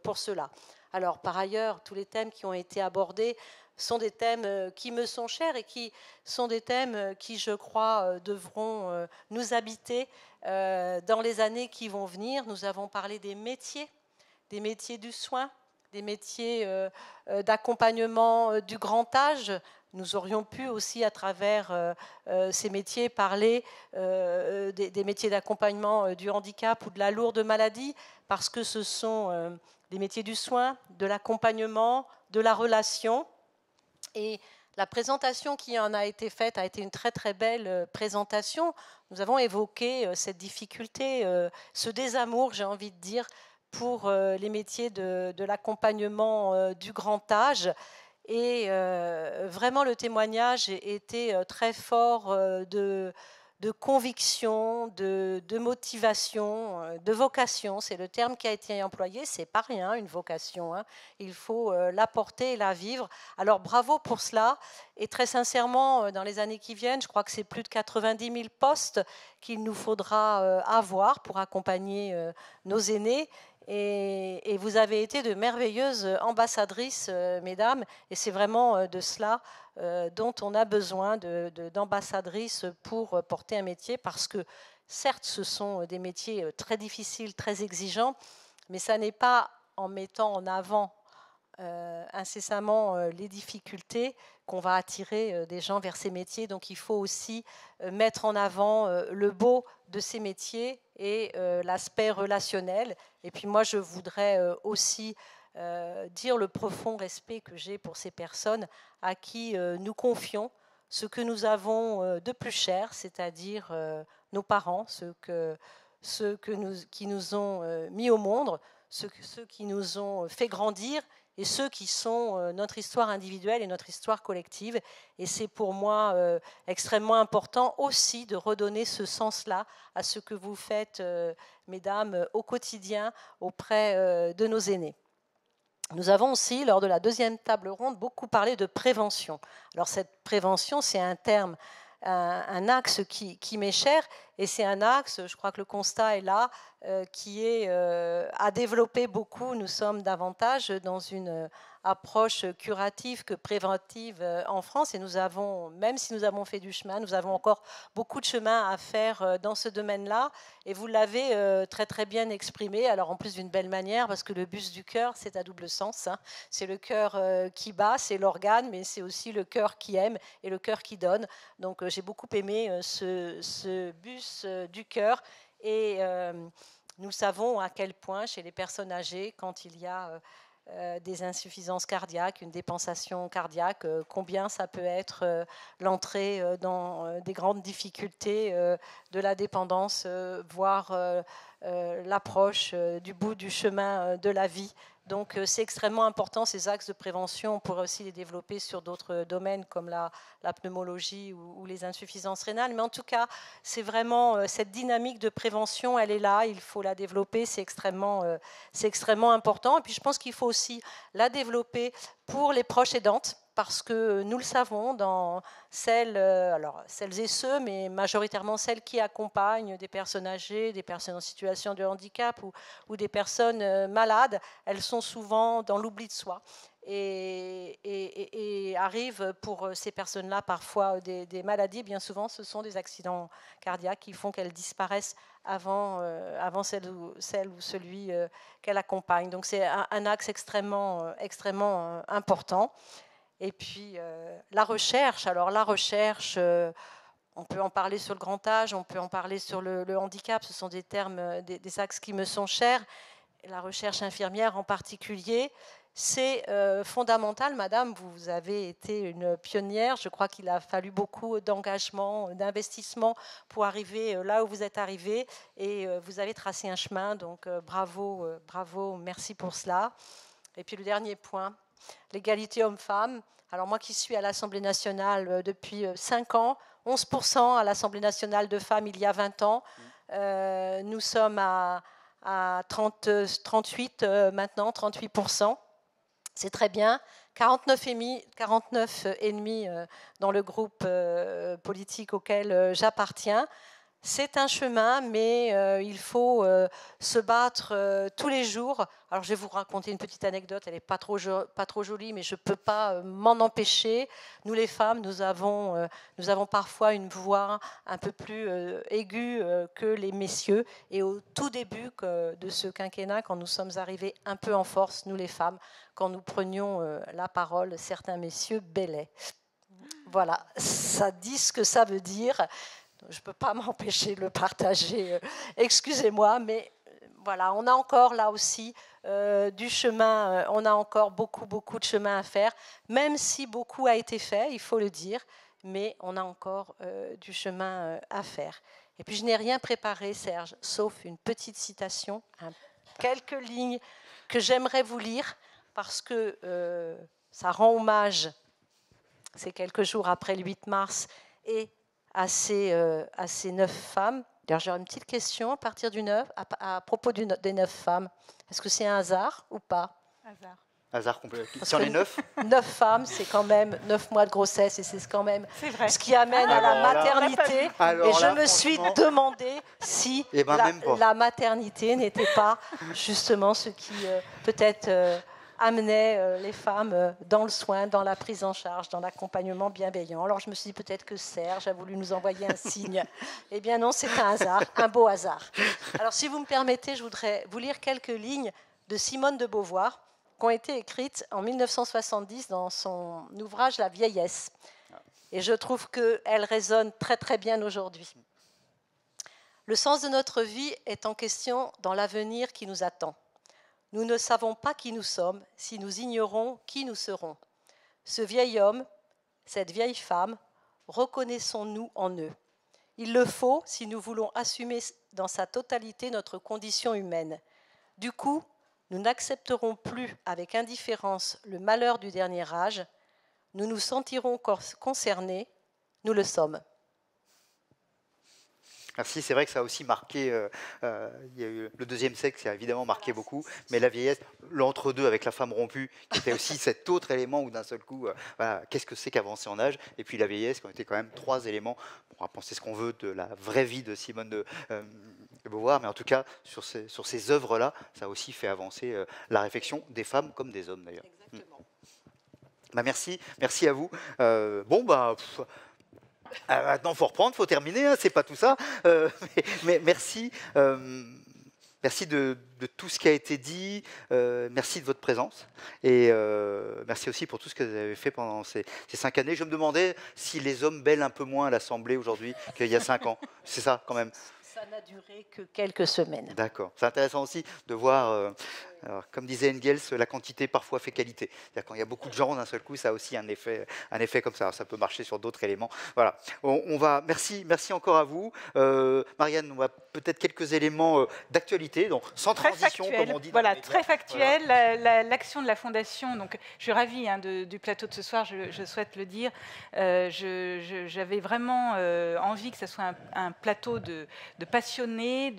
pour cela. Alors, par ailleurs, tous les thèmes qui ont été abordés sont des thèmes qui me sont chers et qui sont des thèmes qui, je crois, devront nous habiter dans les années qui vont venir. Nous avons parlé des métiers du soin, des métiers d'accompagnement du grand âge. Nous aurions pu aussi, à travers ces métiers, parler des métiers d'accompagnement du handicap ou de la lourde maladie, parce que ce sont des métiers du soin, de l'accompagnement, de la relation. Et la présentation qui en a été faite a été une très très belle présentation. Nous avons évoqué cette difficulté, ce désamour, j'ai envie de dire, pour les métiers de l'accompagnement du grand âge. Et vraiment, le témoignage était très fort de conviction, de motivation, de vocation. C'est le terme qui a été employé. C'est pas rien, une vocation. Il faut la porter et la vivre. Alors, bravo pour cela. Et très sincèrement, dans les années qui viennent, je crois que c'est plus de 90 000 postes qu'il nous faudra avoir pour accompagner nos aînés. Et vous avez été de merveilleuses ambassadrices, mesdames, et c'est vraiment de cela dont on a besoin, d'ambassadrices pour porter un métier, parce que certes, ce sont des métiers très difficiles, très exigeants, mais ça n'est pas en mettant en avant incessamment les difficultés qu'on va attirer des gens vers ces métiers. Donc il faut aussi mettre en avant le beau de ces métiers et l'aspect relationnel. Et puis moi, je voudrais aussi dire le profond respect que j'ai pour ces personnes à qui nous confions ce que nous avons de plus cher, c'est-à-dire nos parents, qui nous ont mis au monde, ceux qui nous ont fait grandir, et ceux qui sont notre histoire individuelle et notre histoire collective. Et c'est pour moi extrêmement important aussi de redonner ce sens-là à ce que vous faites, mesdames, au quotidien auprès de nos aînés. Nous avons aussi, lors de la deuxième table ronde, beaucoup parlé de prévention. Alors cette prévention, c'est un terme, un axe qui m'est cher, Et c'est un axe, je crois que le constat est là, qui est à développer beaucoup. Nous sommes davantage dans une approche curative que préventive en France. Et nous avons, même si nous avons fait du chemin, nous avons encore beaucoup de chemin à faire dans ce domaine-là. Et vous l'avez très très bien exprimé. Alors en plus d'une belle manière, parce que le bus du cœur, c'est à double sens. Hein. C'est le cœur qui bat, c'est l'organe, mais c'est aussi le cœur qui aime et le cœur qui donne. Donc j'ai beaucoup aimé ce bus du cœur. Et nous savons à quel point chez les personnes âgées, quand il y a des insuffisances cardiaques, une dépensation cardiaque, combien ça peut être l'entrée dans des grandes difficultés de la dépendance, voire l'approche du bout du chemin de la vie. Donc c'est extrêmement important, ces axes de prévention. On pourrait aussi les développer sur d'autres domaines comme la pneumologie ou les insuffisances rénales. Mais en tout cas, c'est vraiment cette dynamique de prévention, elle est là, il faut la développer, c'est extrêmement important. Et puis je pense qu'il faut aussi la développer pour les proches aidantes, parce que nous le savons, dans celles et ceux, mais majoritairement celles qui accompagnent des personnes âgées, des personnes en situation de handicap ou des personnes malades, elles sont souvent dans l'oubli de soi. Et arrivent pour ces personnes-là parfois des maladies. Bien souvent, ce sont des accidents cardiaques qui font qu'elles disparaissent avant celle ou celui qu'elles accompagnent. Donc c'est un axe extrêmement important. Et puis la recherche. Alors la recherche, on peut en parler sur le grand âge, on peut en parler sur le handicap. Ce sont des termes, des axes qui me sont chers. Et la recherche infirmière en particulier, c'est fondamental. Madame, vous avez été une pionnière. Je crois qu'il a fallu beaucoup d'engagement, d'investissement pour arriver là où vous êtes arrivée. Et vous avez tracé un chemin. Donc bravo, bravo, merci pour cela. Et puis le dernier point, l'égalité homme-femme. Alors moi qui suis à l'Assemblée nationale depuis 5 ans, 11% à l'Assemblée nationale de femmes il y a 20 ans. Nous sommes à 38 maintenant, 38%. C'est très bien. 49,5 dans le groupe politique auquel j'appartiens. C'est un chemin, mais il faut se battre tous les jours. Alors, je vais vous raconter une petite anecdote. Elle n'est pas trop jolie, mais je ne peux pas m'en empêcher. Nous, les femmes, nous avons parfois une voix un peu plus aiguë que les messieurs. Et au tout début de ce quinquennat, quand nous sommes arrivés un peu en force, nous, les femmes, quand nous prenions la parole, certains messieurs bêlaient. Voilà, ça dit ce que ça veut dire. Je ne peux pas m'empêcher de le partager, excusez-moi, mais voilà, on a encore là aussi du chemin, on a encore beaucoup de chemin à faire, même si beaucoup a été fait, il faut le dire, mais on a encore du chemin à faire. Et puis je n'ai rien préparé, Serge, sauf une petite citation, quelques lignes que j'aimerais vous lire, parce que ça rend hommage, c'est quelques jours après le 8 mars, et à ces 9 femmes. D'ailleurs, j'ai une petite question à partir du 9, à propos des 9 femmes. Est-ce que c'est un hasard ou pas? Hasard complet. Sur les 9 9 femmes, c'est quand même 9 mois de grossesse et c'est quand même ce qui amène à la maternité. Et je me suis demandé si la maternité n'était pas justement ce qui peut-être amenait les femmes dans le soin, dans la prise en charge, dans l'accompagnement bienveillant. Alors je me suis dit peut-être que Serge a voulu nous envoyer un signe. Eh bien non, c'est un hasard, un beau hasard. Alors si vous me permettez, je voudrais vous lire quelques lignes de Simone de Beauvoir qui ont été écrites en 1970 dans son ouvrage La vieillesse. Et je trouve qu'elles résonnent très très bien aujourd'hui. Le sens de notre vie est en question dans l'avenir qui nous attend. Nous ne savons pas qui nous sommes si nous ignorons qui nous serons. Ce vieil homme, cette vieille femme, reconnaissons-nous en eux. Il le faut si nous voulons assumer dans sa totalité notre condition humaine. Du coup, nous n'accepterons plus avec indifférence le malheur du dernier âge. Nous nous sentirons concernés. Nous le sommes. Merci, c'est vrai que ça a aussi marqué, il y a eu le deuxième sexe qui a évidemment marqué beaucoup, mais la vieillesse, l'entre-deux avec la femme rompue, qui était aussi cet autre élément où d'un seul coup, voilà, qu'est-ce que c'est qu'avancer en âge, et puis la vieillesse, qui ont été quand même 3 éléments, on va penser ce qu'on veut de la vraie vie de Simone de Beauvoir, mais en tout cas, sur ces œuvres-là, ça a aussi fait avancer la réflexion des femmes comme des hommes d'ailleurs. Bah, merci à vous. Maintenant, il faut reprendre, il faut terminer, hein, c'est pas tout ça. Mais merci. Merci de tout ce qui a été dit, merci de votre présence et merci aussi pour tout ce que vous avez fait pendant ces 5 années. Je me demandais si les hommes bêlent un peu moins à l'Assemblée aujourd'hui qu'il y a 5 ans. C'est ça quand même. Ça n'a duré que quelques semaines. D'accord. C'est intéressant aussi de voir, alors, comme disait Engels, la quantité parfois fait qualité. C'est-à-dire quand il y a beaucoup de gens d'un seul coup, ça a aussi un effet comme ça. Alors, ça peut marcher sur d'autres éléments. Voilà. Merci encore à vous. Marianne, on va peut-être quelques éléments d'actualité, donc sans transition, comme on dit. Voilà, très factuel. L'action de la Fondation, donc je suis ravie du plateau de ce soir, je souhaite le dire. J'avais vraiment envie que ce soit un plateau de passionnés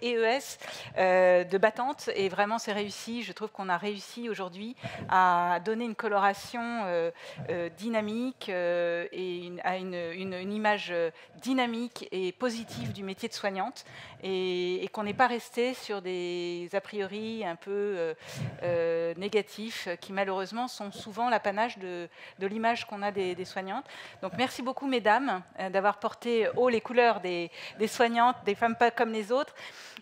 EES, de battantes, et vraiment c'est réussi. Je trouve qu'on a réussi aujourd'hui à donner une coloration dynamique et à une image dynamique et positive du métier de soignante, et qu'on n'est pas resté sur des a priori un peu négatifs qui malheureusement sont souvent l'apanage de l'image qu'on a des soignantes. Donc merci beaucoup mesdames d'avoir porté haut les couleurs des soignantes, des femmes pas comme les autres.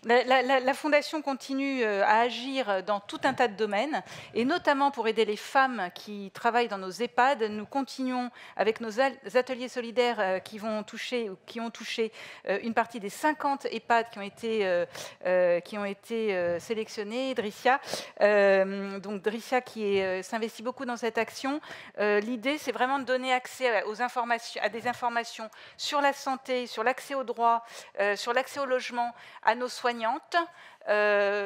La Fondation continue à agir dans tout un tas de domaines, et notamment pour aider les femmes qui travaillent dans nos EHPAD. Nous continuons avec nos ateliers solidaires qui ont touché une partie des 50 EHPAD qui ont été sélectionnés. Dricia, donc Dricia qui s'investit beaucoup dans cette action. L'idée, c'est vraiment de donner accès à des informations sur la santé, sur l'accès aux droits, sur l'accès au logement à nos soignantes,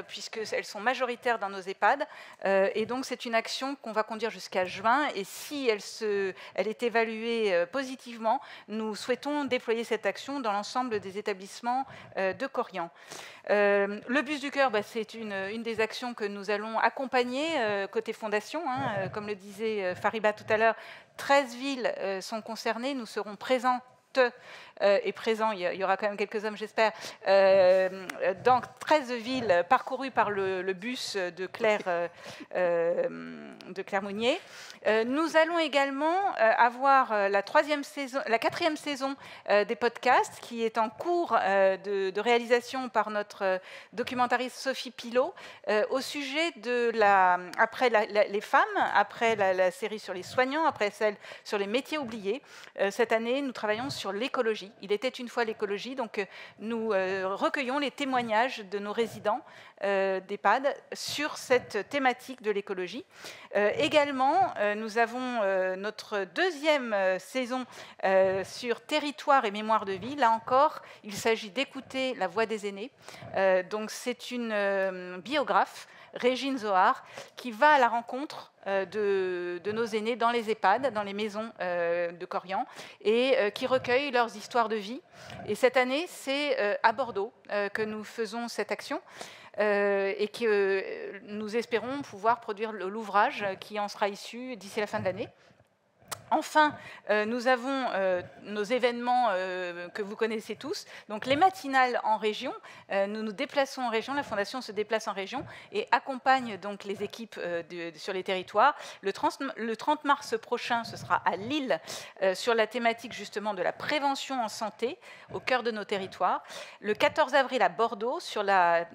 puisqu'elles sont majoritaires dans nos EHPAD. Et donc, c'est une action qu'on va conduire jusqu'à juin. Et si elle est évaluée positivement, nous souhaitons déployer cette action dans l'ensemble des établissements de Corian. Le Bus du Cœur, c'est une des actions que nous allons accompagner côté Fondation. Comme le disait Fariba tout à l'heure, 13 villes sont concernées. Nous serons présents et présent, il y aura quand même quelques hommes, j'espère, dans 13 villes parcourues par le bus de Claire Mounier. Nous allons également avoir la 4e saison des podcasts qui est en cours de réalisation par notre documentariste Sophie Pilot au sujet de après les femmes, après la série sur les soignants, après celle sur les métiers oubliés. Cette année, nous travaillons sur l'écologie. Il était une fois l'écologie, donc nous recueillons les témoignages de nos résidents d'EHPAD sur cette thématique de l'écologie. Également, nous avons notre 2e saison sur territoire et mémoire de vie. Là encore, il s'agit d'écouter la voix des aînés. Donc c'est une biographe, Régine Zohar, qui va à la rencontre de nos aînés dans les EHPAD, dans les maisons de Corian, et qui recueille leurs histoires de vie. Et cette année, c'est à Bordeaux que nous faisons cette action. Et que nous espérons pouvoir produire l'ouvrage qui en sera issu d'ici la fin de l'année. Enfin, nous avons nos événements que vous connaissez tous. Donc, les matinales en région, nous nous déplaçons en région, la Fondation se déplace en région et accompagne donc les équipes sur les territoires. Le 30 mars prochain, ce sera à Lille, sur la thématique justement de la prévention en santé, au cœur de nos territoires. Le 14 avril à Bordeaux, sur la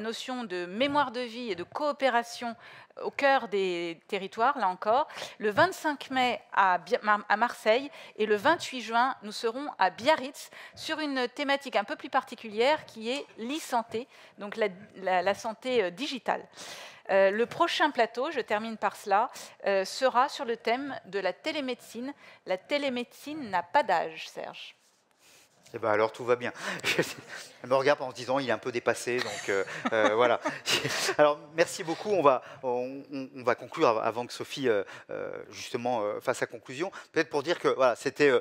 notion de mémoire de vie et de coopération au cœur des territoires, là encore. Le 25 mai à Marseille et le 28 juin, nous serons à Biarritz sur une thématique un peu plus particulière qui est l'e-santé, donc la santé digitale. Le prochain plateau, je termine par cela, sera sur le thème de la télémédecine. La télémédecine n'a pas d'âge, Serge. Eh ben alors tout va bien. Elle me regarde en se disant il est un peu dépassé, donc voilà. Alors merci beaucoup. On va conclure avant que Sophie justement fasse sa conclusion. Peut-être pour dire que voilà, c'était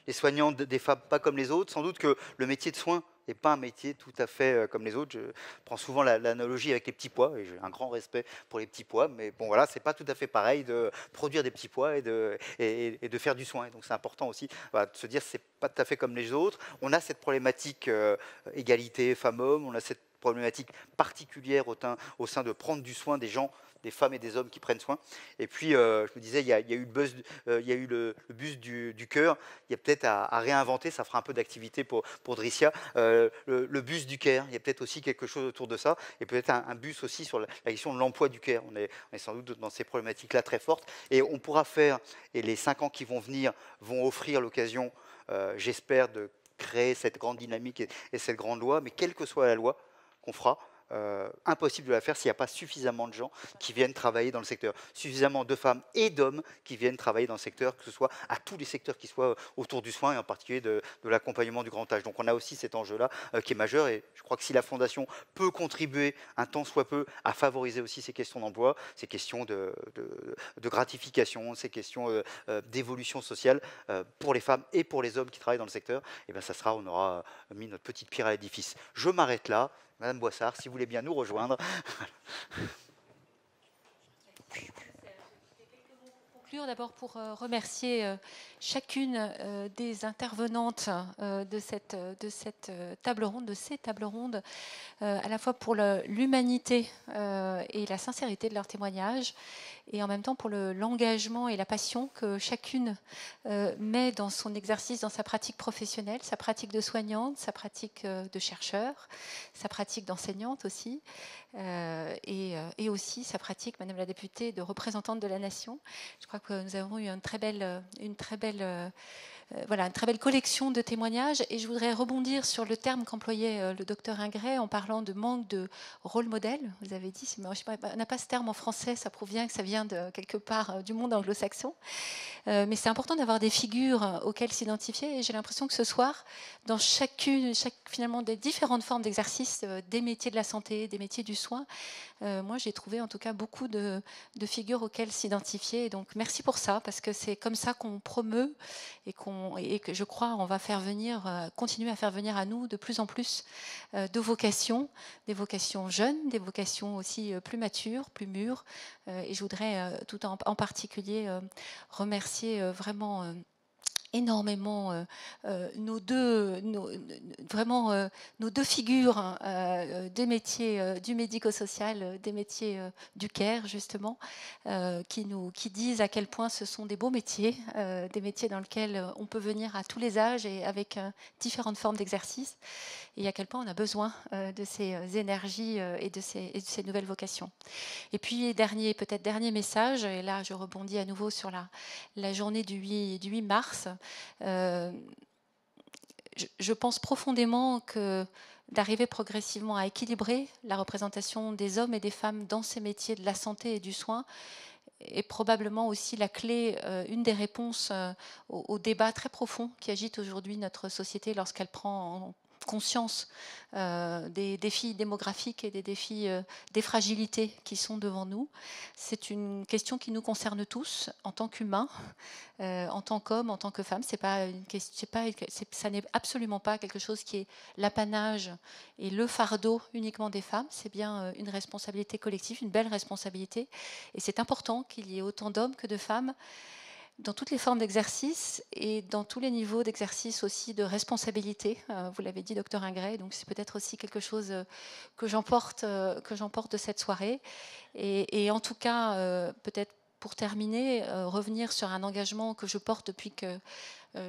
les soignantes, des femmes pas comme les autres. Sans doute que le métier de soin n'est pas un métier tout à fait comme les autres. Je prends souvent l'analogie avec les petits pois, et j'ai un grand respect pour les petits pois, mais bon voilà, c'est pas tout à fait pareil de produire des petits pois et de faire du soin. Et donc c'est important aussi voilà, de se dire que c'est pas tout à fait comme les autres. On a cette problématique égalité femmes-hommes, on a cette problématique particulière au sein de prendre du soin des gens, des femmes et des hommes qui prennent soin. Et puis, je me disais, il y a eu le bus du cœur. Il y a peut-être à réinventer, ça fera un peu d'activité pour Dricia. Le bus du Caire, il y a peut-être aussi quelque chose autour de ça. Et peut-être un bus aussi sur la question de l'emploi du Caire. On est sans doute dans ces problématiques-là très fortes. Et on pourra faire, et les 5 ans qui vont venir vont offrir l'occasion, j'espère, de créer cette grande dynamique et cette grande loi. Mais quelle que soit la loi qu'on fera, impossible de la faire s'il n'y a pas suffisamment de gens qui viennent travailler dans le secteur, suffisamment de femmes et d'hommes qui viennent travailler dans le secteur, que ce soit à tous les secteurs qui soient autour du soin et en particulier de l'accompagnement du grand âge. Donc on a aussi cet enjeu-là qui est majeur, et je crois que si la Fondation peut contribuer un tant soit peu à favoriser aussi ces questions d'emploi, ces questions de gratification, ces questions d'évolution sociale pour les femmes et pour les hommes qui travaillent dans le secteur, et bien ça sera, on aura mis notre petite pierre à l'édifice. Je m'arrête là. Madame Boissard, si vous voulez bien nous rejoindre. D'abord pour remercier chacune des intervenantes de cette table ronde, de ces tables rondes, à la fois pour l'humanité et la sincérité de leur témoignage, et en même temps pour l'engagement et la passion que chacune met dans son exercice, dans sa pratique professionnelle, sa pratique de soignante, sa pratique de chercheur, sa pratique d'enseignante aussi, et aussi sa pratique, Madame la députée, de représentante de la nation. Je crois que nous avons eu une très belle collection de témoignages, et je voudrais rebondir sur le terme qu'employait le docteur Ingray en parlant de manque de rôle modèle. Vous avez dit, je sais pas, on n'a pas ce terme en français, ça prouve bien que ça vient de quelque part du monde anglo-saxon, mais c'est important d'avoir des figures auxquelles s'identifier, et j'ai l'impression que ce soir, dans chaque finalement des différentes formes d'exercice, des métiers de la santé, des métiers du soin, moi j'ai trouvé en tout cas beaucoup de figures auxquelles s'identifier, et donc merci pour ça, parce que c'est comme ça qu'on promeut et que je crois on va faire venir, continuer à faire venir à nous de plus en plus de vocations, des vocations jeunes, des vocations aussi plus matures, plus mûres, et je voudrais tout en particulier remercier vraiment énormément nos deux figures des métiers du médico-social, des métiers du care justement, qui disent à quel point ce sont des beaux métiers, des métiers dans lesquels on peut venir à tous les âges et avec différentes formes d'exercice, et à quel point on a besoin de ces énergies et de ces nouvelles vocations. Et puis dernier message, et là je rebondis à nouveau sur la journée du 8 mars. Je pense profondément que d'arriver progressivement à équilibrer la représentation des hommes et des femmes dans ces métiers de la santé et du soin est probablement aussi la clé, une des réponses au débat très profond qui agite aujourd'hui notre société lorsqu'elle prend en conscience des défis démographiques et des défis, des fragilités qui sont devant nous. C'est une question qui nous concerne tous en tant qu'humains, en tant qu'hommes, en tant que femmes. Ça n'est absolument pas quelque chose qui est l'apanage et le fardeau uniquement des femmes. C'est bien une responsabilité collective, une belle responsabilité. Et c'est important qu'il y ait autant d'hommes que de femmes dans toutes les formes d'exercice et dans tous les niveaux d'exercice aussi de responsabilité. Vous l'avez dit, docteur Ingray, donc c'est peut-être aussi quelque chose que j'emporte de cette soirée. Et en tout cas, peut-être pour terminer, revenir sur un engagement que je porte depuis que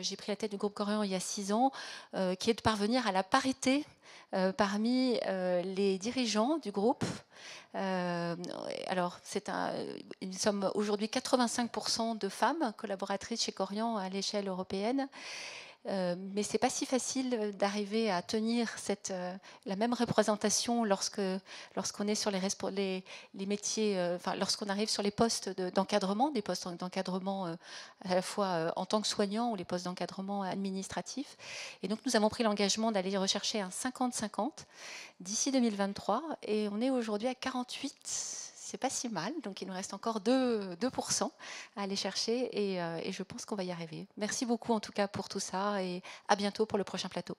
j'ai pris la tête du groupe Corian il y a 6 ans, qui est de parvenir à la parité parmi les dirigeants du groupe. Alors, nous sommes aujourd'hui 85% de femmes collaboratrices chez Corian à l'échelle européenne. Mais c'est pas si facile d'arriver à tenir la même représentation lorsqu'on est sur les métiers, lorsqu'on arrive sur les postes d'encadrement, des postes d'encadrement à la fois en tant que soignant ou les postes d'encadrement administratif. Et donc nous avons pris l'engagement d'aller rechercher un 50-50 d'ici 2023, et on est aujourd'hui à 48. c'est pas si mal. Donc il nous reste encore 2% à aller chercher et je pense qu'on va y arriver. Merci beaucoup en tout cas pour tout ça et à bientôt pour le prochain plateau.